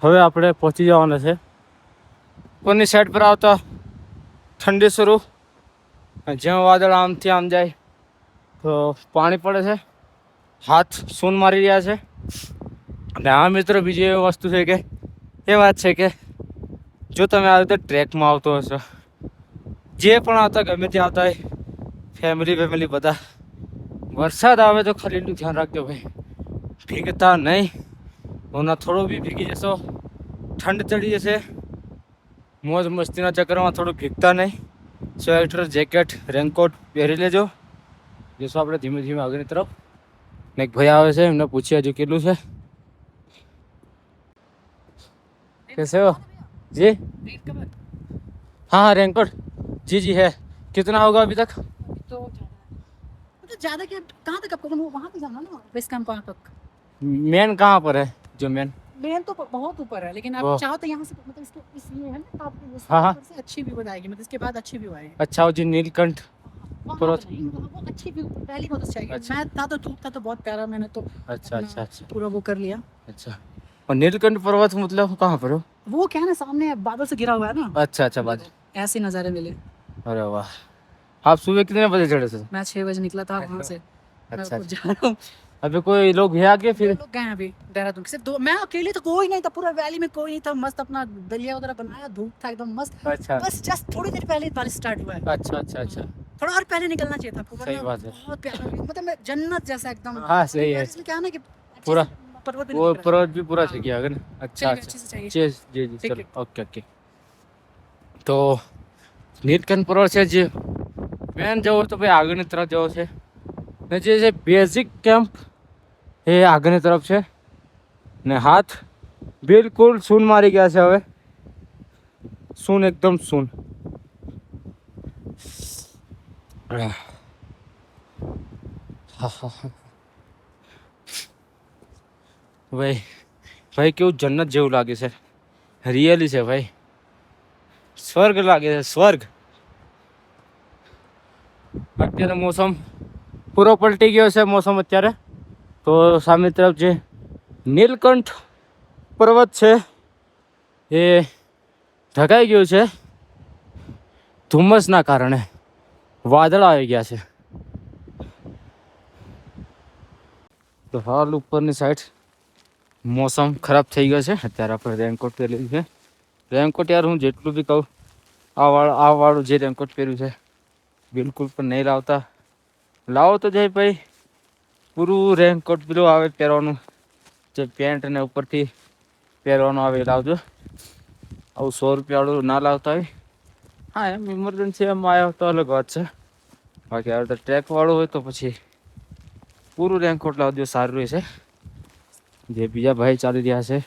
હવે આપણે પહોંચી જવાના છે. ઉપરની સાઈડ પર આવતા ઠંડી શરૂ. જ્યાં વાદળ આમથી આમ જાય તો પાણી પડે છે, હાથ સૂન મારી રહ્યા છે. અને આ મિત્રો બીજી એવી વસ્તુ છે કે એ વાત છે કે જો તમે આવી રીતે ટ્રેકમાં આવતો હશો જે પણ આવતા ગમે તે આવતા હોય ફેમિલી બધા વરસાદ આવે તો ખાલી એટલું ધ્યાન રાખજો ભાઈ, ભીગતા નહીં. હોના થોડો બી ભીગી જશો ઠંડ ચડી જશે. મોજ મસ્તીના ચક્કરમાં થોડું ભીગતા નહીં. સ્વેટર જેકેટ રેનકોટ પહેરી લેજો. જઈશું આપણે ધીમે ધીમે આગળની તરફ. ને એક ભાઈ આવે છે, એમને પૂછીએ હજુ કેટલું છે. कैसे हो जी? हाँ हाँ रेनकोट जी जी है. कितना होगा अभी तक? तो मतलब ज्यादा क्या, कहाँ तक आपको वहाँ पे जाना ना, बेस कैंप वहाँ तक. मेन कहाँ पर है जो मेन? मेन तो बहुत ऊपर है, लेकिन वो- आप चाहो तो यहाँ से मतलब इसके इसलिए है ना, तो आपको हाँ, हाँ. ऊपर से अच्छी व्यू आएगी, मतलब इसके बाद अच्छी व्यू आएगी. अच्छा वो जी नीलकंठ वहाँ पर्वत. पे नहीं, वहाँ वो अच्छी व्यू पहली बहुत अच्छी आएगी. अच्छा. मैं था तो धूप था तो बहुत प्यारा, मैंने तो अच्छा अपना अच्छा अच्छा पूरा वो कर लिया. अच्छा. और नीलकंठ पर्वत मतलब कहाँ पर हो? वो क्या है ना, सामने बादल से घिरा हुआ है ना, अच्छा अच्छा बात. ऐसे नज़ारे मिले. अरे वाह. आप सुबह कितने बजे चढ़े थे? मैं 6 बजे निकला था वहाँ से. मैं अच्छा ऊपर जा रहा हूँ. अभी कोई लोग है आगे फिर? लोग गए हैं अभी देहरादून, सिर्फ दो. मैं अकेले तो कोई नहीं था, पूरा वैली में कोई नहीं था. मस्त अपना दलिया वगैरह बनाया, धूप था एकदम मस्त. अच्छा बस जस्ट थोड़ी देर पहले बारिश स्टार्ट हुआ है. अच्छा अच्छा अच्छा. थोड़ा और पहले निकलना चाहिए था आपको, सही वरना बात है. बहुत प्यारा व्यू, मतलब मैं जन्नत जैसा एकदम. हाँ सही है. इसमें क्या है ना कि अच्छे पूरा- से पर्वत भी वो नहीं दिख रहा. पर्वत भी पूरा छे गया अगर. अच्छा चलिए, अच्छा. अच्छे से चाहिए. जी जी जी ठीक चलो ओके ओके. તો નીલકંઠ પર્વત છે જે મેન જવો તો ભાઈ આગળની તરફ જવો છે. ને જે છે બેઝિક કેમ્પ એ આગળની તરફ છે. ને હાથ બિલકુલ સૂન મારી ગયા છે હવે. સૂન એકદમ સૂન. હા હા હા. ભાઈ ભાઈ કેવું જન્નત જેવું લાગે છે. રિયલી છે ભાઈ. સ્વર્ગ લાગે છે સ્વર્ગ. અત્યારે મોસમ પૂરો પલટી ગયો છે મોસમ અત્યારે. તો સામે તરફ જે નીલકંઠ પર્વત છે એ ઢકાઈ ગયું છે ધુમ્મસના કારણે. વાદળ આવી ગયા છે. તો હાલ ઉપરની સાઈડ મોસમ ખરાબ થઈ ગયો છે. અત્યારે આપણે રેનકોટ પહેરેલું છે. રેનકોટ યાર હું જેટલું બી કહું આ વાળું જે રેનકોટ પહેર્યું છે બિલકુલ પણ નહીં લાવતા. લાવો તો જાય ભાઈ પૂરું રેનકોટ પેલું આવે પહેરવાનું, જે પેન્ટ ને ઉપરથી પહેરવાનું આવે એ લાવજો. આવું 100 રૂપિયાવાળું ના લાવતા હોય. હા એમ ઇમરજન્સી એમ આવ્યો તો અલગ વાત છે. બાકી હવે તો ટ્રેકવાળું હોય તો પછી પૂરું રેનકોટ લાવજો, સારું રહેશે. જે બીજા ભાઈ ચાલી રહ્યા છે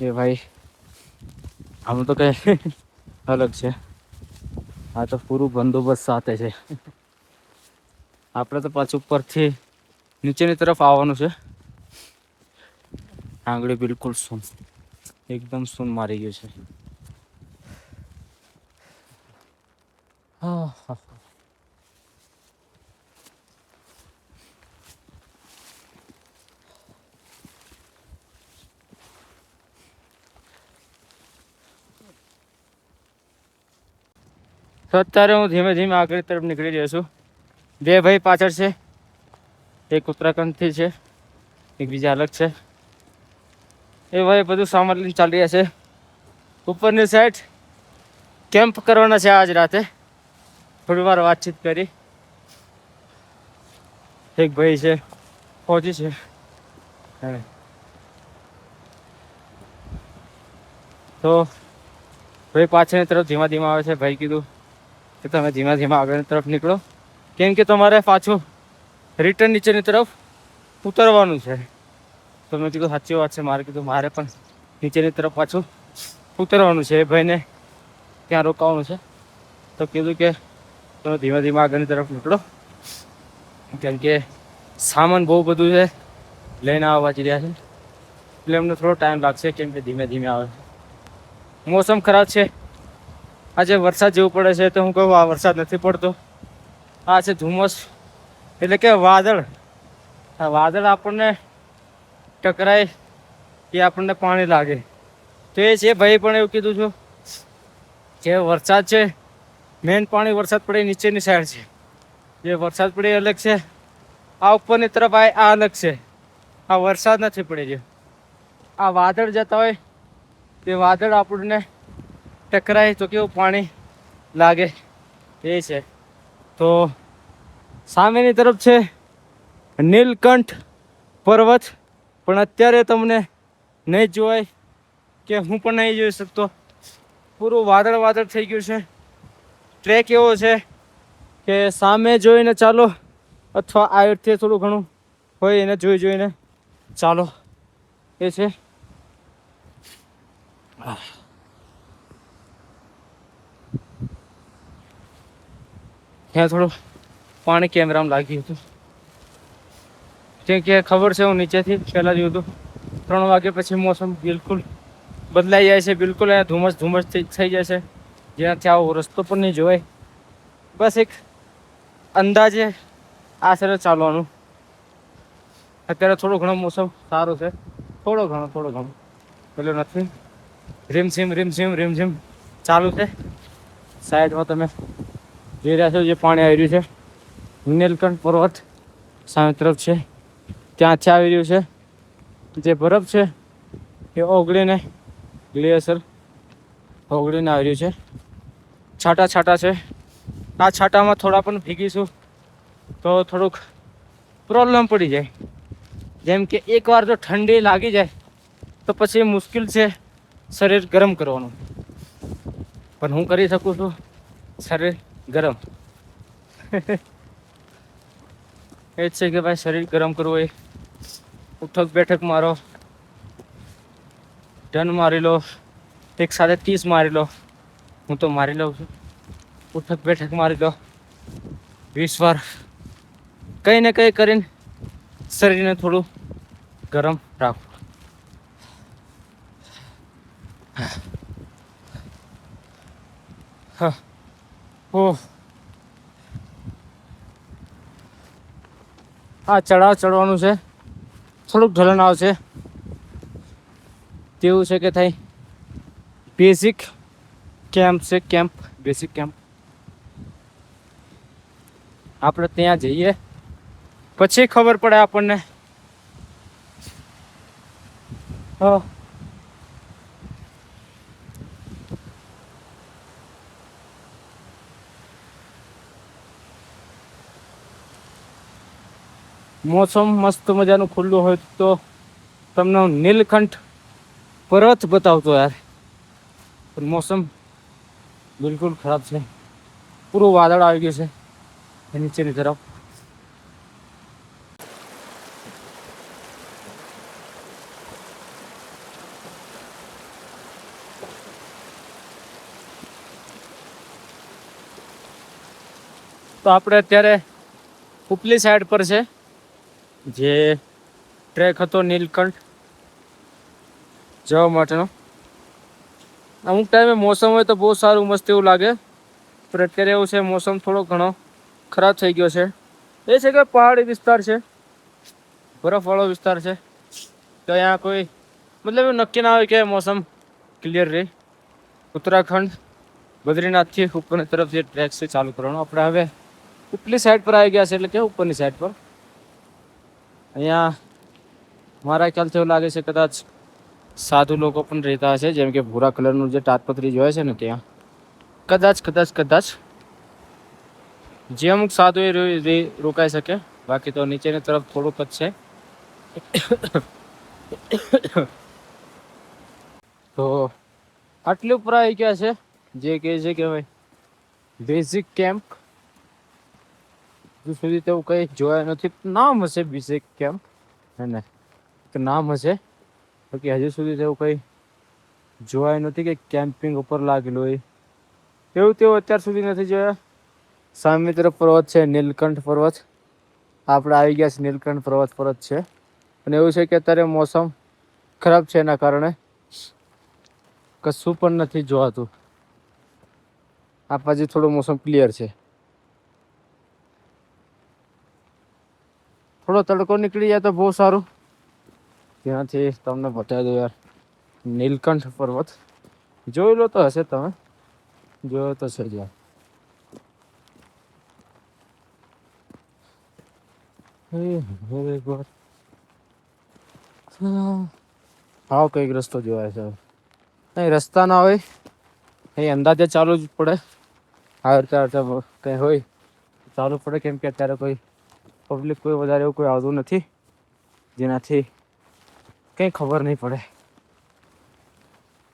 એ ભાઈ આમ તો કંઈ અલગ છે. આ તો પૂરું બંદોબસ્ત સાથે છે. આપણે તો પાછું ઉપરથી નીચેની તરફ આવવાનું છે. આંગળી બિલકુલ સૂન, એકદમ સૂન મારી ગયું છે. હા હા. તો અત્યારે હું ધીમે ધીમે આગળ તરફ નીકળી રહ્યો છું. બે ભાઈ પાછળ છે, એક ઉત્તરાખંડથી છે, એક બીજા અલગ છે. એ ભાઈ બધું સામાન લઈને ચાલી રહ્યા છે. ઉપરની સાઈડ કેમ્પ કરવાના છે આજ રાતે. થોડી વાર વાતચીત કરી. એક ભાઈ છે ફૌજી છે. તો ભાઈ પાછળની તરફ ધીમા ધીમા આવે છે. ભાઈ કીધું કે તમે ધીમા ધીમા આગળની તરફ નીકળો, કેમ કે તમારે પાછું રિટર્ન નીચેની તરફ ઉતરવાનું છે. તો મેં કીધું સાચી વાત છે. મારે કીધું મારે પણ નીચેની તરફ પાછું ઉતરવાનું છે. એ ભાઈને ત્યાં રોકાવાનું છે. તો કીધું કે તમે ધીમા ધીમા આગળની તરફ નીકળો, કેમ કે સામાન બહુ બધું છે લઈને આવવા જઈ રહ્યા છે. એટલે એમને થોડો ટાઈમ લાગશે, કેમ કે ધીમે ધીમે આવે. મોસમ ખરાબ છે. આજે વરસાદ જેવું પડે છે તો હું કહું આ વરસાદ નથી પડતો. આ છે ધુમ્મસ, એટલે કે વાદળ. આ વાદળ આપણને ટકરાય કે આપણને પાણી લાગે તો એ છે. ભાઈ પણ એવું કીધું છું જે વરસાદ છે મેન પાણી વરસાદ પડે નીચેની સાઈડ છે. જે વરસાદ પડે એ અલગ છે, આ ઉપરની તરફ આવે આ અલગ છે. આ વરસાદ નથી પડે છે. આ વાદળ જતા હોય તે વાદળ આપણને ટકરાય તો કેવું પાણી લાગે એ છે. તો સામેની તરફ છે નીલકંઠ પર્વત, પણ અત્યારે તમને નહીં જોવાય કે હું પણ નહીં જોઈ શકતો. પૂરું વાદળ વાદળ થઈ ગયું છે. ટ્રેક એવો છે કે સામે જોઈને ચાલો અથવા આ રીતે થોડું ઘણું હોય એને જોઈને ચાલો એ છે. ત્યાં થોડું પાણી કેમેરામાં લાગ્યું હતું, કેમ કે ખબર છે હું નીચેથી પહેલાં જોયું હતું 3 વાગ્યા પછી મોસમ બિલકુલ બદલાઈ જાય છે. બિલકુલ અહીંયા ધુમ્મસ થઈ જાય છે, જેનાથી આવો રસ્તો પણ નહીં જોવાય. બસ એક અંદાજે આશરે ચાલવાનું. અત્યારે થોડું ઘણું મોસમ સારું છે, થોડો ઘણો પેલું નથી. રીમઝીમ ચાલુ છે. સાઈડમાં તમે જોઈ રહ્યા છો જે પાણી આવી રહ્યું છે, નીલકંઠ પર્વત સામે તરફ છે, ત્યાંથી આવી રહ્યું છે. જે બરફ છે એ ઓગળીને ગ્લેશિયર ઓગળીને આવી રહ્યું છે. છાંટા છે. આ છાંટામાં થોડા પણ ભીગીશું તો થોડુંક પ્રોબ્લેમ પડી જાય. જેમ કે એકવાર જો ઠંડી લાગી જાય તો પછી મુશ્કેલ છે શરીર ગરમ કરવાનું, પણ હું કરી શકું છું શરીર ગરમ. એ જ છે કે ભાઈ શરીર ગરમ કરવું એ ઉઠક બેઠક મારો, ડન મારી લો, એક સાથે 30 મારી લો. હું તો મારી લઉં છું. ઉઠક બેઠક મારી લો 20 વાર. કંઈ ને કંઈ કરીને શરીરને થોડું ગરમ રાખો. હા ઓહ, આ ચડવાનું છે, થોડુંક ઢલન આવશે તેવું છે કે થાય. બેઝિક કેમ્પ છે, બેઝિક કેમ્પ. આપણે ત્યાં જઈએ પછી ખબર પડે આપણને. મોસમ મસ્ત મજાનું ખુલ્લું હોય તો તમને હું નીલકંઠ પર્વત બતાવતો યાર, પણ મોસમ બિલકુલ ખરાબ છે. પૂરું વાદળ આવી ગયું છે નીચેની તરફ. તો આપણે અત્યારે ઉપલી સાઈડ પર છે, જે ટ્રેક હતો નીલકંઠ જવા માટેનો. અમુક ટાઈમે મોસમ હોય તો બહુ સારું મસ્ત એવું લાગે, પણ અત્યારે એવું છે મોસમ થોડો ઘણો ખરાબ થઈ ગયો છે. એ છે કે પહાડી વિસ્તાર છે, બરફવાળો વિસ્તાર છે, તો અહીંયા કોઈ મતલબ એવું નક્કી ના હોય કે મોસમ ક્લિયર રહે. ઉત્તરાખંડ બદ્રીનાથથી ઉપરની તરફ જે ટ્રેક છે ચાલુ કરવાનો. આપણે હવે ઉપલી સાઈડ પર આવી ગયા છે, એટલે કે ઉપરની સાઈડ પર. અહીંયા મારા ખ્યાલથી એવું લાગે છે કદાચ સાધુ લોકો પણ રહેતા હશે, જેમ કે ભૂરા કલરનું જે તાડપત્રી જોયે છે ને ત્યાં કદાચ જે અમુક સાધુ એ રોકાઈ શકે. બાકી તો નીચેની તરફ થોડુંક જ છે. તો આટલી ઉપર આવી ગયા છે, જે કહે છે કે ભાઈ બેઝિક કેમ્પ. હજુ સુધી તેવું કંઈ જોયા નથી. નામ હશે બેઝિક કેમ્પ, ને નામ હશે, બાકી હજુ સુધી તેવું કંઈ જોવાયું નથી કે કેમ્પિંગ ઉપર લાગેલું હોય એવું તેવું અત્યાર સુધી નથી જોયા. સામે તરફ પર્વત છે નીલકંઠ પર્વત. આપણે આવી ગયા છે નીલકંઠ પર્વત પર જ છે. અને એવું છે કે અત્યારે મોસમ ખરાબ છે, એના કારણે કશું પણ નથી જોવાતું. આ પછી થોડું મોસમ ક્લિયર છે. થોડો તડકો નીકળી જાય તો બહુ સારું. ત્યાંથી તમને બતાવી દઉં યાર નીલકંઠ પર્વત. જોઈ લો તો હશે, તમે જોયો તો છે જ યાર. હા, કઈક રસ્તો જોવાય છે. અહીં રસ્તા ના હોય, અહીં અંદાજે ચાલુ જ પડે. આવતા આવતા કંઈ હોય ચાલુ પડે, કેમ કે અત્યારે કોઈ પબ્લિક કોઈ વધારે એવું કોઈ આવતું નથી, જેનાથી કંઈ ખબર નહીં પડે.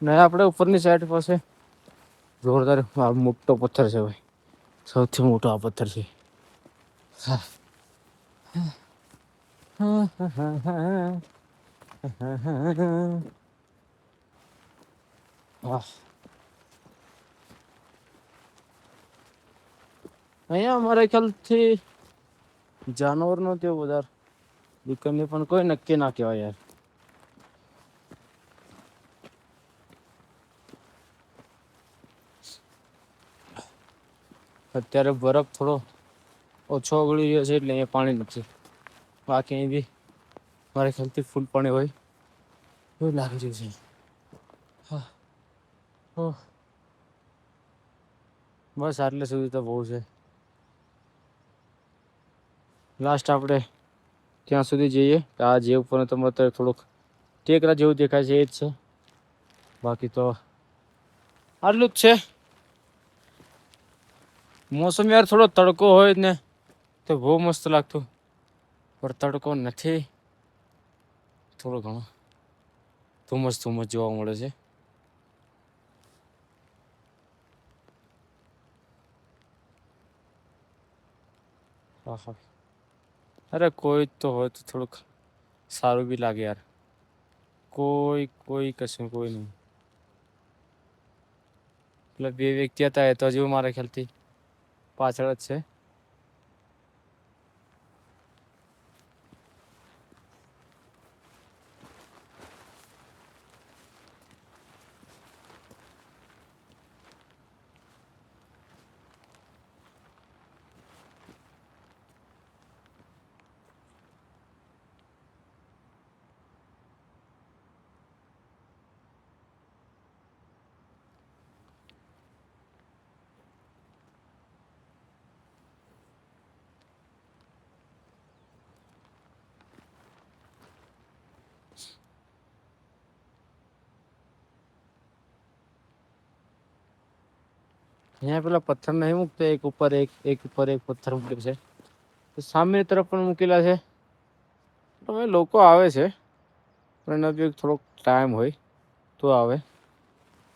ને આપણે ઉપરની સાઈડ પાસે જોરદાર આ મોટો પથ્થર છે ભાઈ, સૌથી મોટો આ પથ્થર છે. હા. અહીંયા અમારા ખ્યાલથી જાનવરનો તે વધારે દુકાનને પણ કોઈ નક્કી ના કહેવાય યાર. અત્યારે બરફ થોડો ઓછો ઓગળી રહ્યો છે એટલે અહીંયા પાણી નથી, બાકી અહીં બી મારા ખ્યાલથી ફૂલ પાણી હોય એવું લાગી રહ્યું છે. હા. ઓહ. બસ આટલે સુધી તો બહુ છે. લાસ્ટ આપણે ત્યાં સુધી જઈએ. આ જે ઉપર તમે અત્યારે થોડુંક ટેકરા જેવું દેખાય છે એ જ છે, બાકી તો આટલું જ છે. મોસમ યાર થોડો તડકો હોય ને તો બહુ મસ્ત લાગતું, પણ તડકો નથી, થોડો ઘણો ધુમ્મસ જોવા મળે છે. હા. અરે કોઈ તો હોય તો થોડુંક સારું બી લાગે યાર. કોઈ કશું કોઈ નહીં. એટલે 2 વ્યક્તિ હતા એ તો હજુ મારા ખ્યાલથી પાછળ જ છે. અહીંયા પેલા પથ્થર નહીં મૂકતા, એક ઉપર એક પથ્થર મૂકેલું છે, તો સામેની તરફ પણ મૂકેલા છે. હવે લોકો આવે છે પણ એના બી થોડોક ટાઈમ હોય તો આવે,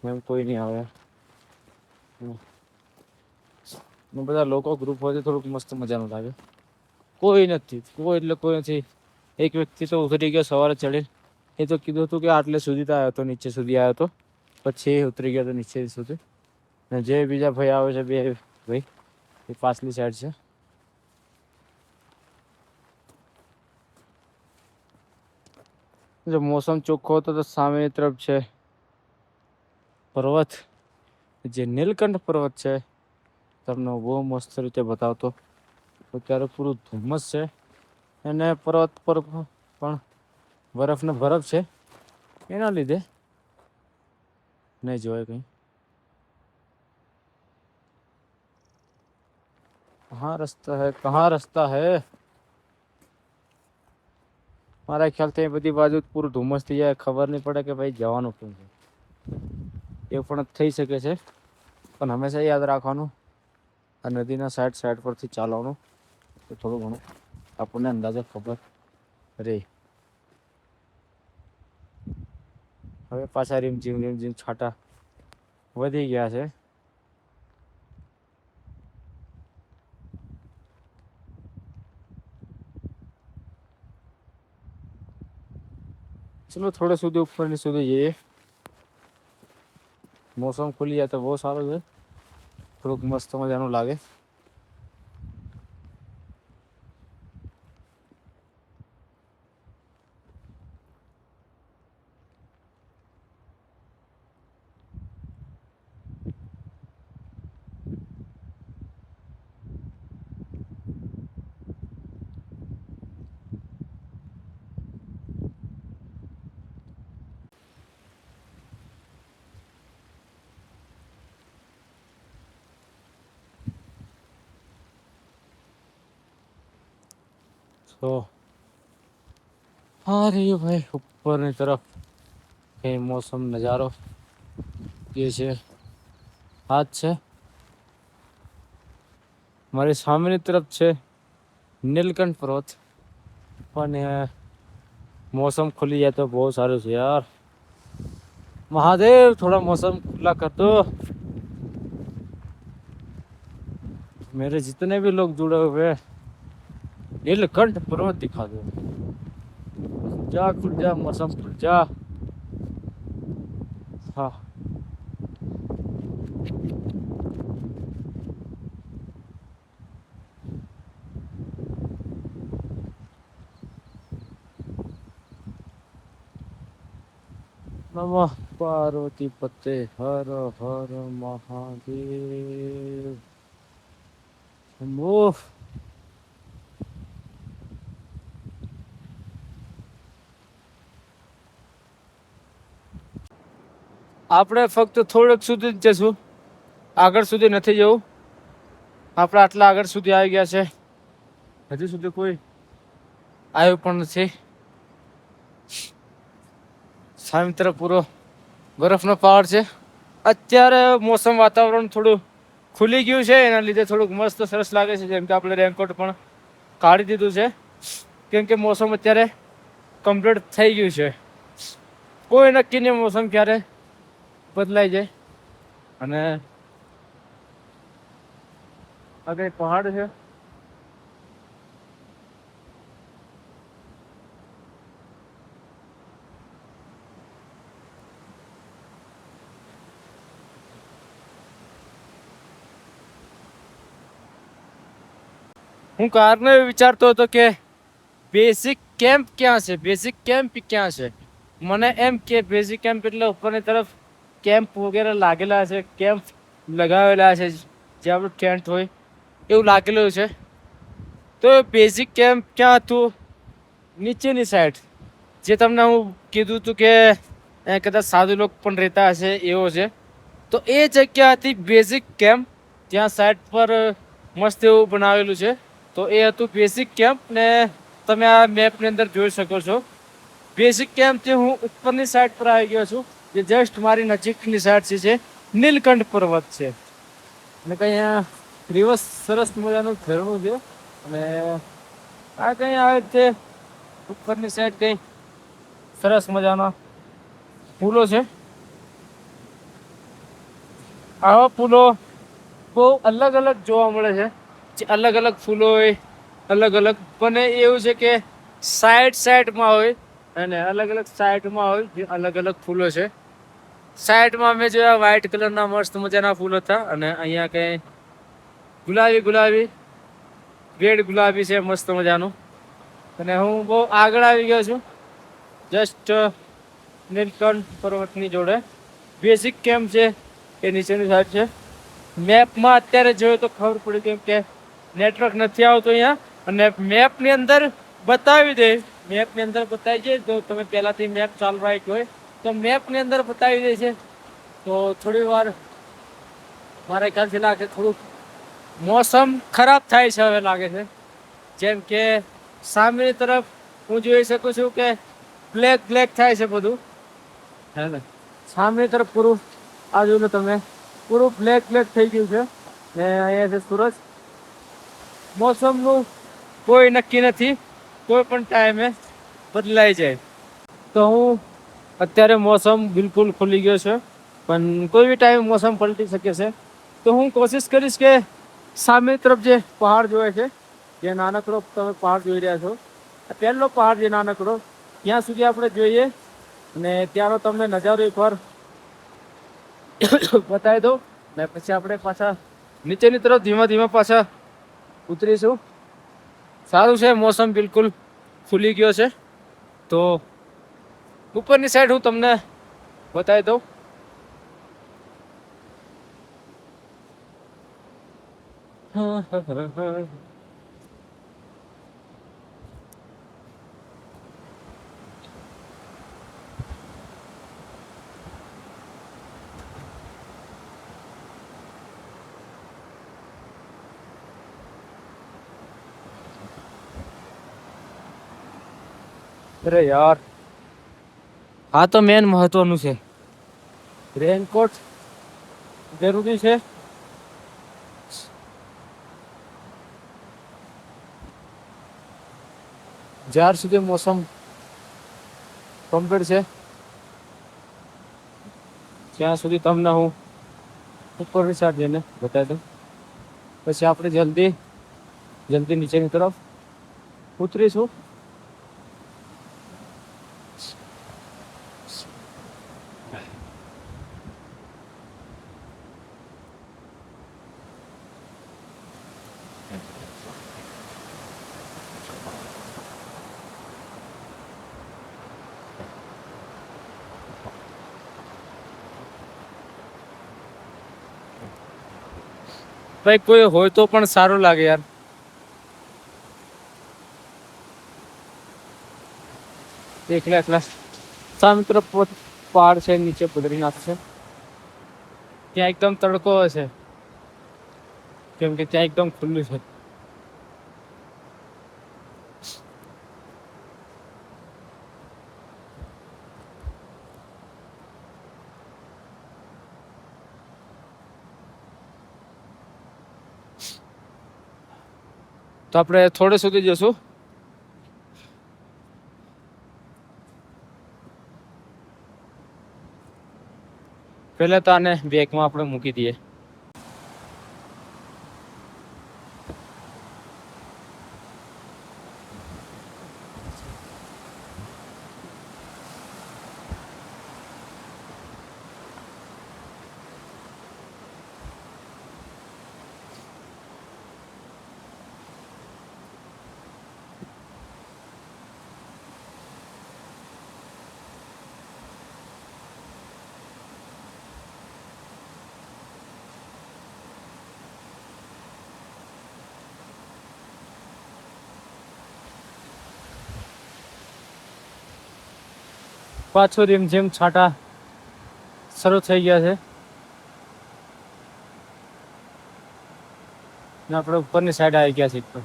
એમ કોઈ નહીં આવે. બધા લોકો ગ્રુપ હોય તો થોડુંક મસ્ત મજાનું લાગે. કોઈ નથી, કોઈ એટલે કોઈ નથી. એક વ્યક્તિ તો ઉતરી ગયો સવારે ચડે, એ તો કીધું હતું કે આટલે સુધી તો આવ્યો હતો, નીચે સુધી આવ્યો હતો, પછી ઉતરી ગયો હતો નીચે સુધી. ને જે બીજા ભાઈ આવે છે, 2 ભાઈ, એ પાછલી સાઈડ છે. જો મોસમ ચોખ્ખો હતો તો સામેની તરફ છે પર્વત, જે નીલકંઠ પર્વત છે, તમને બહુ મસ્ત રીતે બતાવતો. અત્યારે પૂરું ધુમ્મસ છે અને પર્વત પર પણ બરફ ને બરફ છે, એના લીધે નહીં જોવાય કંઈ. કहाँ रास्ता है? મારા ખ્યાલથી બધી બાજુ પૂરું ધુમ્મસ થઈ જાય, ખબર નહીં પડે કે ભાઈ જવાનું કેમ છે. એ પણ થઈ શકે છે, પણ હંમેશા યાદ રાખવાનું આ નદીના સાઈડ પરથી ચાલવાનું, તો થોડું ઘણું આપણને અંદાજો ખબર રહે. હવે પાછા રીમઝીમ છાંટા વધી ગયા છે. ચલો થોડે સુધી ઉપરની સુધી જઈએ. મોસમ ખુલી જાય તો બહુ સારું છે, થોડુંક મસ્ત મજાનું લાગે. તો હા રહ્યું ભાઈ ઉપરની તરફ એ મોસમ નજારો જે છે આ જ છે. મારી સામેની તરફ છે નીલકંઠ પર્વત, પણ મોસમ ખુલી જાય તો બહુ સારું છે યાર. महादेव थोड़ा मौसम खुला कर दो. मेरे जितने भी लोग जुड़े हुए हैं नीलकंठ पर्वत दिखा दो. जा खुल जा मौसम खुल जा. हाँ नमः पार्वती पते हर हर महादेव. शंभो. આપણે ફક્ત થોડુંક સુધી જ જશું, આગળ સુધી નથી જવું. આપણે આટલા આગળ સુધી આવી ગયા છે, હજુ સુધી કોઈ આવ્યું પણ નથી. સામે તરફ પૂરો બરફનો પહાડ છે. અત્યારે મોસમ વાતાવરણ થોડું ખુલી ગયું છે, એના લીધે થોડુંક મસ્ત સરસ લાગે છે. જેમ કે આપણે રેનકોટ પણ કાઢી દીધું છે, કેમ કે મોસમ અત્યારે કમ્પ્લીટ થઈ ગયું છે. કોઈ નક્કી નહીં મોસમ ક્યારે બદલાઈ જાય. અને આ કઈ પહાડ છે. હું કારને વિચારતો હતો કે બેઝિક કેમ્પ ક્યાં છે, બેઝિક કેમ્પ ક્યાં છે. મને એમ કે બેઝિક કેમ્પ એટલે ઉપરની તરફ કેમ્પ વગેરે લાગેલા છે, કેમ્પ લગાવેલા છે, જે આપણું ટેન્ટ હોય એવું લાગેલું છે. તો બેઝિક કેમ્પ ક્યાં હતું? નીચેની સાઈડ, જે તમને હું કીધું હતું કે કદાચ સાધુ લોકો પણ રહેતા હશે એવો છે. તો એ જગ્યા હતી બેઝિક કેમ્પ. ત્યાં સાઈડ પર મસ્ત એવું બનાવેલું છે. તો એ હતું બેઝિક કેમ્પ, ને તમે આ મેપની અંદર જોઈ શકો છો. બેઝિક કેમ્પથી હું ઉપરની સાઈડ પર આવી ગયો છું, જે જસ્ટ મારી નજીકની સાઈડ છે નીલકંઠ પર્વત છે. અને કંઈ અહીંયા દિવસ સરસ મજાનું ઝરણું છે. અને આ કંઈ આવે તે ઉપરની સાઈડ કંઈ સરસ મજાના ફૂલો છે. આવા ફૂલો બહુ અલગ અલગ જોવા મળે છે. જે અલગ અલગ ફૂલો હોય અલગ અલગ, પણ એવું છે કે સાઈડમાં હોય અને અલગ અલગ સાઈડમાં હોય. જે અલગ અલગ ફૂલો છે. સાઈડમાં મેં જોયા વ્હાઈટ કલરના મસ્ત મજાના ફૂલ હતા, અને અહીંયા કંઈ ગુલાબી રેડ ગુલાબી છે મસ્ત મજાનું. અને હું બહુ આગળ આવી ગયો છું, જસ્ટ નીલકંઠ પર્વતની જોડે. બેઝિક કેમ્પ છે એ નીચેની સાઈડ છે. મેપમાં અત્યારે જોયું તો ખબર પડી, કેમ કે નેટવર્ક નથી આવતું અહીંયા. અને મેપની અંદર બતાવી દે, મેપની અંદર બતાવી દે. જો તમે પહેલાંથી મેપ ચાલુ રાખ્યો હોય તો મેપની અંદર બતાવી દે છે. તો થોડી વાર મારા ખ્યાલથી લાગે થોડુંક મોસમ ખરાબ થાય છે હવે લાગે છે. જેમ કે સામેની તરફ હું જોઈ શકું છું કે બ્લેક થાય છે બધું. હે ને સામેની તરફ પૂરું આ જોયું તમે, પૂરું બ્લેક થઈ ગયું છે. ને અહીંયા છે સૂરજ. મોસમનું કોઈ નક્કી નથી, કોઈ પણ ટાઈમે બદલાઈ જાય. તો હું અત્યારે મોસમ બિલકુલ ખુલી ગયો છે, પણ કોઈ બી ટાઈમ મોસમ પલટી શકે છે. તો હું કોશિશ કરીશ કે સામે તરફ જે પહાડ જોવે છે, જે નાનકડો તમે પહાડ જોઈ રહ્યા છો, આ પહેલો પહાડ જે નાનકડો, ત્યાં સુધી આપણે જોઈએ. અને ત્યાંનો તમને નજારો એકવાર બતાવી દો. ને પછી આપણે પાછા નીચેની તરફ ધીમા પાછા ઉતરીશું. સારું છે, મોસમ બિલકુલ ખુલી ગયો છે. તો ઉપરની સાઈડ હું તમને બતાવી દઉં. અરે યાર, આ તો મેન મહત્વનું છે. રેનકોટ જરૂરી છે. જ્યાર સુધી મોસમ કમ્પ્લીટ છે ત્યાં સુધી તમને હું ઉપરની સાઈડ જઈને બતાવી દઉં. પછી આપણે જલ્દી નીચેની તરફ ઉતરીશું. ભાઈ કોઈ હોય તો પણ સારું લાગે યાર. એકલા સામે તરફ પહાડ છે, નીચે બદ્રીનાથ છે. ત્યાં એકદમ તડકો હશે કેમ કે ત્યાં એકદમ ખુલ્લું છે. તો આપણે થોડે સુધી જશું. પહેલા તો આને બેગમાં આપણે મૂકી દઈએ. પાછું રીમઝીમ છાંટા શરૂ થઈ ગયા છે ને આપણે ઉપરની સાઈડ આવી ગયા છીએ.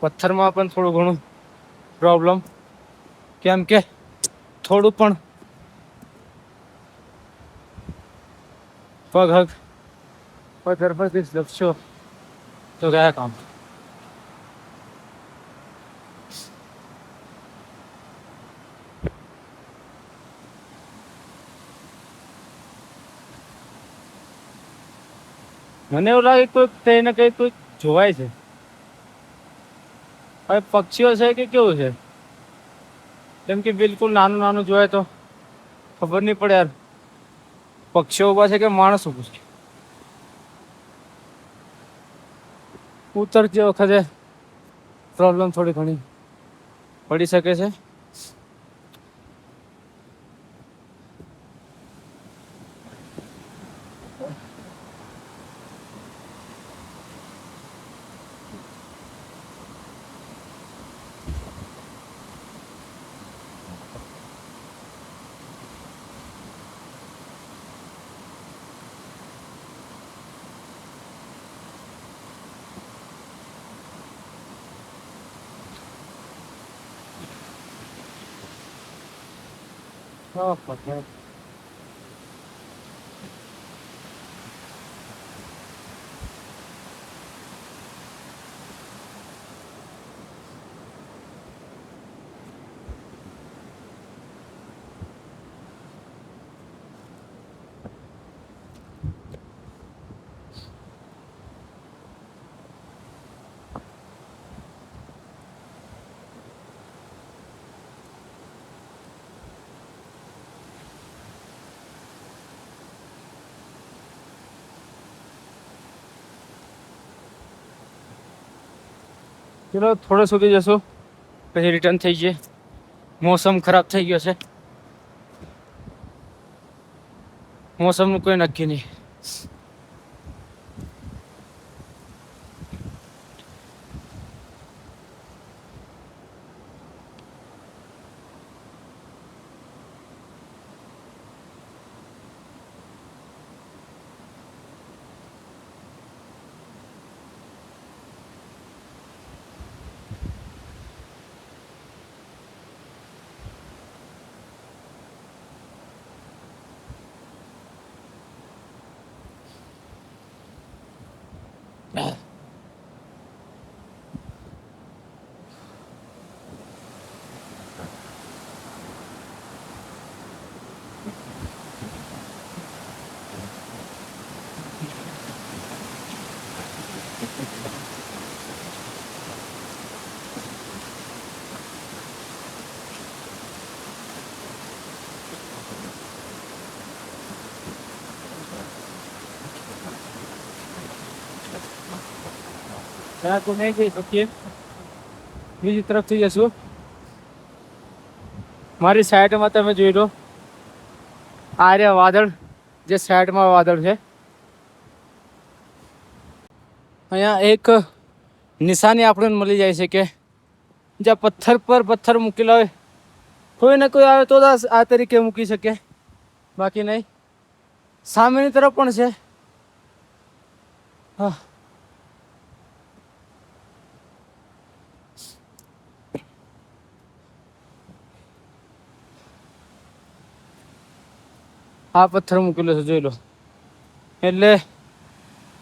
પથ્થરમાં પણ થોડું ઘણું પ્રોબ્લેમ, કેમ કે થોડું પણ પગ હગ પથ્થર પરથી લપસ્યો તો ગયા કામ. મને એવું લાગે કોઈ કઈ ને કઈ કોઈ જોવાય છે. હવે પક્ષીઓ છે કે કેવું છે, કેમ કે બિલકુલ નાનું જોવાય તો ખબર નહીં પડે યાર પક્ષીઓ ઊભા છે કે માણસ ઊભું છે. ઉતરતી વખતે પ્રોબ્લેમ થોડી ઘણી પડી શકે છે. Oh, fuck yeah. ચલો થોડે સુધી જશું પછી રિટર્ન થઈ જઈએ. મોસમ ખરાબ થઈ ગયો છે, મોસમનું કોઈ નક્કી નહીં. ત્યાં તો નહીં જઈ શકીએ, બીજી તરફથી જશું. મારી સાઈડમાં તમે જોઈ લો, આ રહ્યા વાદળ, જે સાઈડમાં વાદળ છે. અહીંયા એક નિશાની આપણને મળી જાય છે કે જ્યાં પથ્થર પર પથ્થર મૂકેલા હોય, કોઈ ને કોઈ આવે તો આ તરીકે મૂકી શકે, બાકી નહીં. સામેની તરફ પણ છે. હા, આ પથ્થર મૂકેલો છે, જોઈ લો. એટલે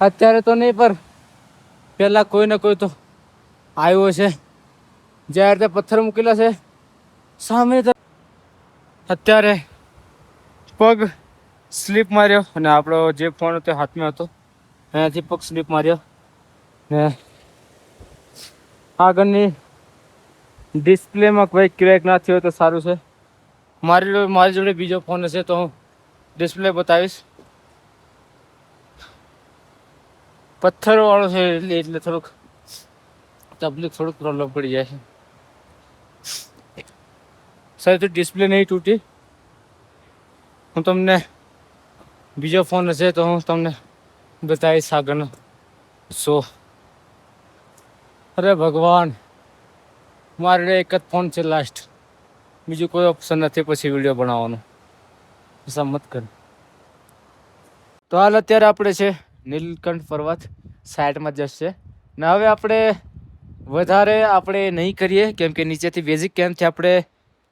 અત્યારે તો નહીં, પર પહેલા કોઈ ને કોઈ તો આવ્યો છે. જ્યાં રીતે પથ્થર મૂકેલા છે સામે, અત્યારે પગ સ્લીપ માર્યો અને આપણો જે ફોન હતો હાથમાં હતો એનાથી પગ સ્લીપ માર્યો ને આગળની ડિસ્પ્લેમાં કોઈ ક્રેક ના થયો તો સારું છે. મારી જોડે બીજો ફોન હશે તો હું ડિસ્પ્લે બતાવીશ. પથ્થરવાળો છે એટલે થોડુંક તકલીફ, થોડુંક પ્રોબ્લેમ પડી જાય છે. સાહેબ તો ડિસ્પ્લે નહીં તૂટી. હું તમને બીજો ફોન હશે તો હું તમને બતાવીશ આગળનો શો. અરે ભગવાન, મારે એક જ ફોન છે લાસ્ટ, બીજું કોઈ ઓપ્શન નથી પછી વિડીયો બનાવવાનું. એસા મત કર. તો હાલ અત્યારે આપણે છે નીલકંઠ પર્વત સાઈડમાં જશે ને હવે આપણે વધારે નહીં કરીએ, કેમ કે નીચેથી બેઝિક કેમ્પથી આપણે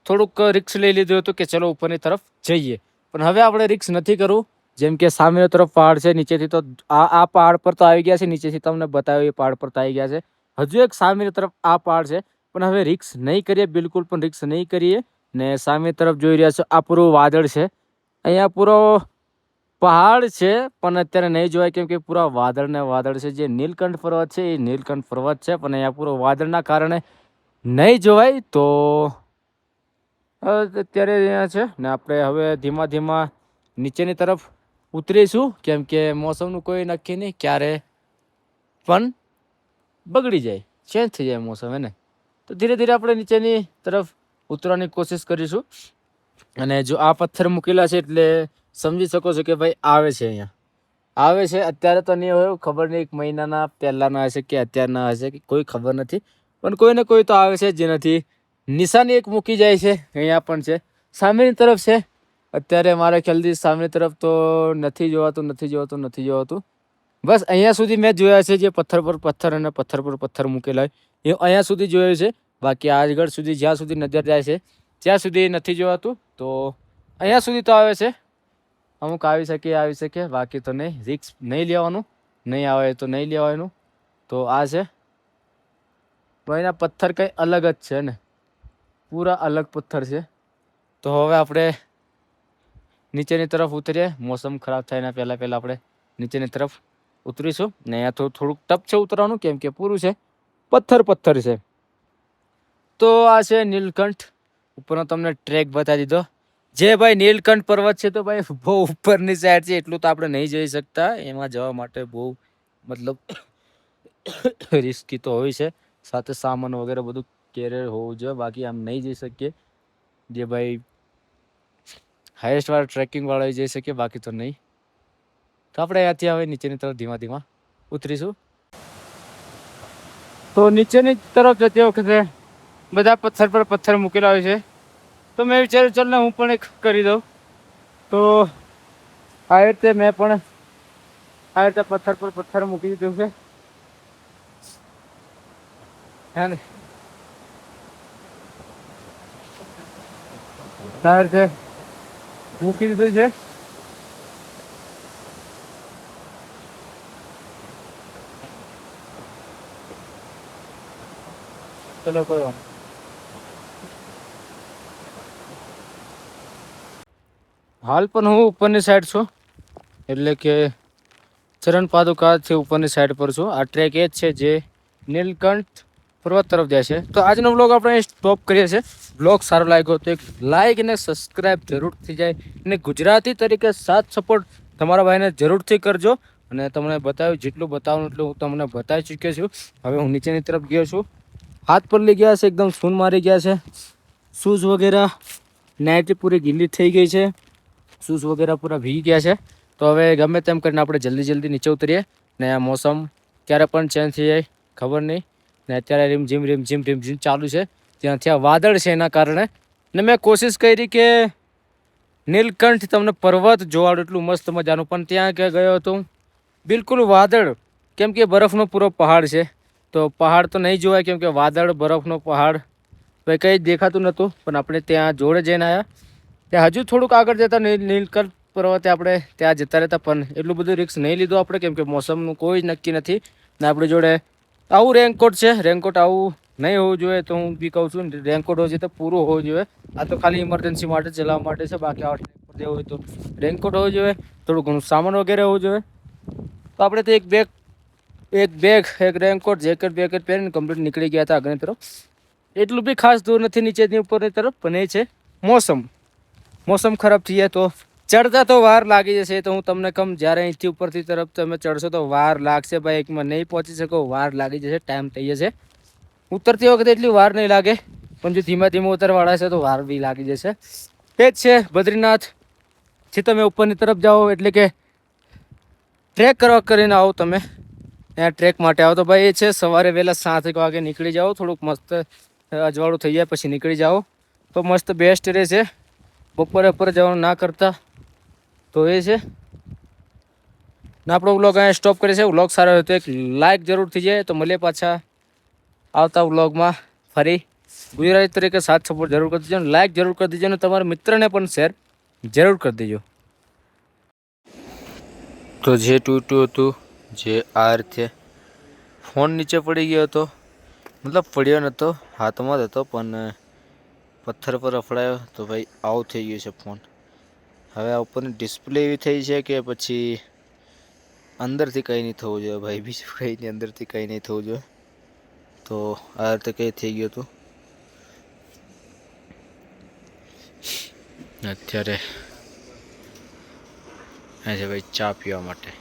થોડુંક રિક્સ લઈ લીધું હતું કે ચલો ઉપરની તરફ જઈએ, પણ હવે આપણે રિક્સ નથી કરવું. જેમ કે સામેનો તરફ પહાડ છે, નીચેથી તો આ પહાડ પર તો આવી ગયા છે, નીચેથી તમને બતાવ્યું એ પહાડ પર તો આવી ગયા છે. હજુ એક સામેની તરફ આ પહાડ છે, પણ હવે રિક્સ નહીં કરીએ, બિલકુલ પણ રિક્સ નહીં કરીએ. ને સામે તરફ જોઈ રહ્યા છો આ પૂરું વાદળ છે, અહીંયા પૂરો પહાડ છે પણ અત્યારે નહીં જોવાય, કેમ કે પૂરા વાદળ ને વાદળ છે. જે નીલકંઠ પર્વત છે એ નીલકંઠ પર્વત છે, પણ અહીંયા પૂરો વાદળના કારણે નહીં જોવાય. તો અત્યારે અહીંયા છે ને આપણે હવે ધીમા ધીમા નીચેની તરફ ઉતરીશું, કેમ કે મોસમનું કોઈ નક્કી નહીં, ક્યારે પણ બગડી જાય, ચેન્જ થઈ જાય મોસમ એને. તો ધીરે ધીરે આપણે નીચેની તરફ ઉતરવાની કોશિશ કરીશું. અને જો આ પથ્થર મૂકેલા છે એટલે સમજી શકો છો કે ભાઈ આવે છે, અહીંયા આવે છે. અત્યારે તો નહીં હોય, ખબર નહીં, 1 મહિનાના પહેલાના હશે કે અત્યારના હશે કે કોઈ ખબર નથી, પણ કોઈ ને કોઈ તો આવે છે જેનાથી નિશાની એક મૂકી જાય છે. અહીંયા પણ છે, સામેની તરફ છે. અત્યારે મારા ખ્યાલથી સામેની તરફ તો નથી જોવાતું. બસ અહીંયા સુધી મેં જોયા છે, જે પથ્થર પર પથ્થર અને પથ્થર પર પથ્થર મૂકેલા હોય એ અહીંયા સુધી જોયું છે. બાકી આગળ સુધી જ્યાં સુધી નજર જાય છે ત્યાં સુધી નથી જોવાતું. તો અહીંયા સુધી તો આવે છે, અમુક આવી શકે, બાકી તો નહીં. રિક્સ નહીં લેવાનું, નહીં આવે તો નહીં લેવાનું. તો આ છે, તો એના પથ્થર કંઈ અલગ જ છે ને, પૂરા અલગ પથ્થર છે. તો હવે આપણે નીચેની તરફ ઉતરીએ. મોસમ ખરાબ થાય એના પહેલાં આપણે નીચેની તરફ ઉતરીશું. ને અહીંયા થોડુંક ટપ છે ઉતરવાનું, કેમ કે પૂરું છે પથ્થર છે. તો આ છે નીલકંઠ ઉપરનો તમને ટ્રેક બતાવી દીધો. જે ભાઈ નીલકંઠ પર્વત છે તો ભાઈ બહુ ઉપરની સાઈડ છે, એટલું તો આપણે નહીં જઈ શકતા. એમાં જવા માટે બહુ મતલબ રિસ્કી તો હોય છે, સાથે સામાન વગેરે બધું કેરિયર હોવું જોઈએ, બાકી આમ નહીં જઈ શકીએ. જે ભાઈ હાઈએસ્ટ વાળા ટ્રેકિંગ વાળા જઈ શકીએ, બાકી તો નહીં. તો આપણે અહીંયાથી હવે નીચેની તરફ ધીમા ધીમા ઉતરીશું. તો નીચેની તરફ જતી વખતે બધા પથ્થર પર પથ્થર મૂકેલા હોય છે, તો મેં વિચાર્યું ચાલ ને હું પણ એક કરી દઉં. તો આ રીતે મેં પણ આ રીતે પથ્થર પર પથ્થર મૂકી દીધું છે. આ રીતે મૂકી દીધું છે. ચલો કોઈ વાત. હાલ પણ હું ઉપરની સાઈડ છું, એટલે કે ચરણ પાદુકાથી ઉપરની સાઈડ પર છું. આ ટ્રેક એ જ છે જે નીલકંઠ પર્વત તરફ જાય છે. તો આજનો વ્લોગ આપણે સ્ટોપ કરીએ છીએ. વ્લોગ સારો લાગ્યો તો એક લાઈક અને સબસ્ક્રાઈબ જરૂર થઈ જાય, અને ગુજરાતી તરીકે સાથ સપોર્ટ તમારા ભાઈને જરૂરથી કરજો. અને તમને બતાવ્યું, જેટલું બતાવવાનું એટલું હું તમને બતાવી ચૂક્યો છું. હવે હું નીચેની તરફ ગયો છું. હાથ પર લઈ ગયા છે, એકદમ સૂન મારી ગયા છે. શૂઝ વગેરે નાઇટી પૂરી ગીલી થઈ ગઈ છે, શૂઝ વગેરે પૂરા ભીગી ગયા છે. તો હવે ગમે તેમ કરીને આપણે જલ્દી નીચે ઉતરીએ ને આ મોસમ ક્યારે પણ ચેન્જ થઈ જાય ખબર નહીં. ને અત્યારે રીમઝીમ ચાલુ છે. ત્યાંથી આ વાદળ છે એના કારણે. ને મેં કોશિશ કરી કે નીલકંઠ તમને પર્વત જોવાડું એટલું મસ્ત મજાનું, પણ ત્યાં કે ગયો હતો બિલકુલ વાદળ, કેમ કે બરફનો પૂરો પહાડ છે. તો પહાડ તો નહીં જોવાય, કેમ કે વાદળ, બરફનો પહાડ ભાઈ કંઈ જ દેખાતું નહોતું. પણ આપણે ત્યાં જોડે જઈને આવ્યા. ત્યાં હજુ થોડુંક આગળ જતા નીલકંઠ પર્વતે આપણે ત્યાં જતા રહેતા, પણ એટલું બધું રિસ્ક નહીં લીધું આપણે, કેમ કે મોસમનું કોઈ જ નક્કી નથી. ને આપણી જોડે આવું રેનકોટ છે. રેનકોટ આવું નહીં હોવું જોઈએ, તો હું બી કહું છું રેનકોટ હોય છે તો પૂરું હોવું જોઈએ. આ તો ખાલી ઇમરજન્સી માટે ચલાવવા માટે છે, બાકી આ ટ્રેક પર જવું હોય તો રેનકોટ હોવું જોઈએ, થોડું ઘણું સામાન વગેરે હોવું જોઈએ. તો આપણે તો એક બેગ એક રેનકોટ, જેકેટ પહેરીને કમ્પ્લીટ નીકળી ગયા હતા આગળની તરફ. એટલું બી ખાસ દૂર નથી નીચેની ઉપરની તરફ, પણ એ છે મોસમ ખરાબ થઈ જાય તો ચડતા તો વાર લાગી જશે. તો હું તમને કહું, જ્યારે અહીંથી ઉપરથી તરફ તમે ચડશો તો વાર લાગશે ભાઈ, એકમાં નહીં પહોંચી શકો, વાર લાગી જશે, ટાઈમ થઈ જશે. ઉતરતી વખતે એટલી વાર નહીં લાગે, પણ જો ધીમે ઉતરવાળા છે તો વાર બી લાગી જશે. એ જ છે બદ્રીનાથ. જે તમે ઉપરની તરફ જાઓ એટલે કે ટ્રેક કરીને આવો, તમે ત્યાં ટ્રેક માટે આવો તો ભાઈ એ છે સવારે વહેલા 7 વાગે નીકળી જાઓ, થોડુંક મસ્ત અજવાળું થઈ જાય પછી નીકળી જાઓ તો મસ્ત બેસ્ટ રહેશે. બપોરે જવાનું ના કરતા તો એ છે ને. આપણો વ્લોગ અહીંયા સ્ટોપ કરે છે. વ્લોગ સારો હોય તો એક લાઇક જરૂર થઈ જાય. તો મળીએ પાછા આવતા વ્લોગમાં ફરી. ગુજરાતી તરીકે સાથ સપોર્ટ જરૂર કરી દેજો, લાઇક જરૂર કરી દેજો, અને તમારા મિત્રને પણ શેર જરૂર કરી દેજો. તો જે તૂટ્યું હતું, જે આ રીતે ફોન નીચે પડી ગયો હતો, મતલબ પડ્યો નહોતો, હાથમાં જ હતો, પણ પથ્થર પર અફડાયો તો ભાઈ આવું થઈ ગયું છે ફોન. હવે આ ઉપરની ડિસ્પ્લે એવી થઈ છે કે પછી અંદરથી કંઈ નહીં થવું જોઈએ ભાઈ, બીજું કંઈ નહીં, અંદરથી કંઈ નહીં થવું જોઈએ. તો આ રીતે કંઈ થઈ ગયું હતું. અત્યારે આ છે ભાઈ ચા પીવા માટે.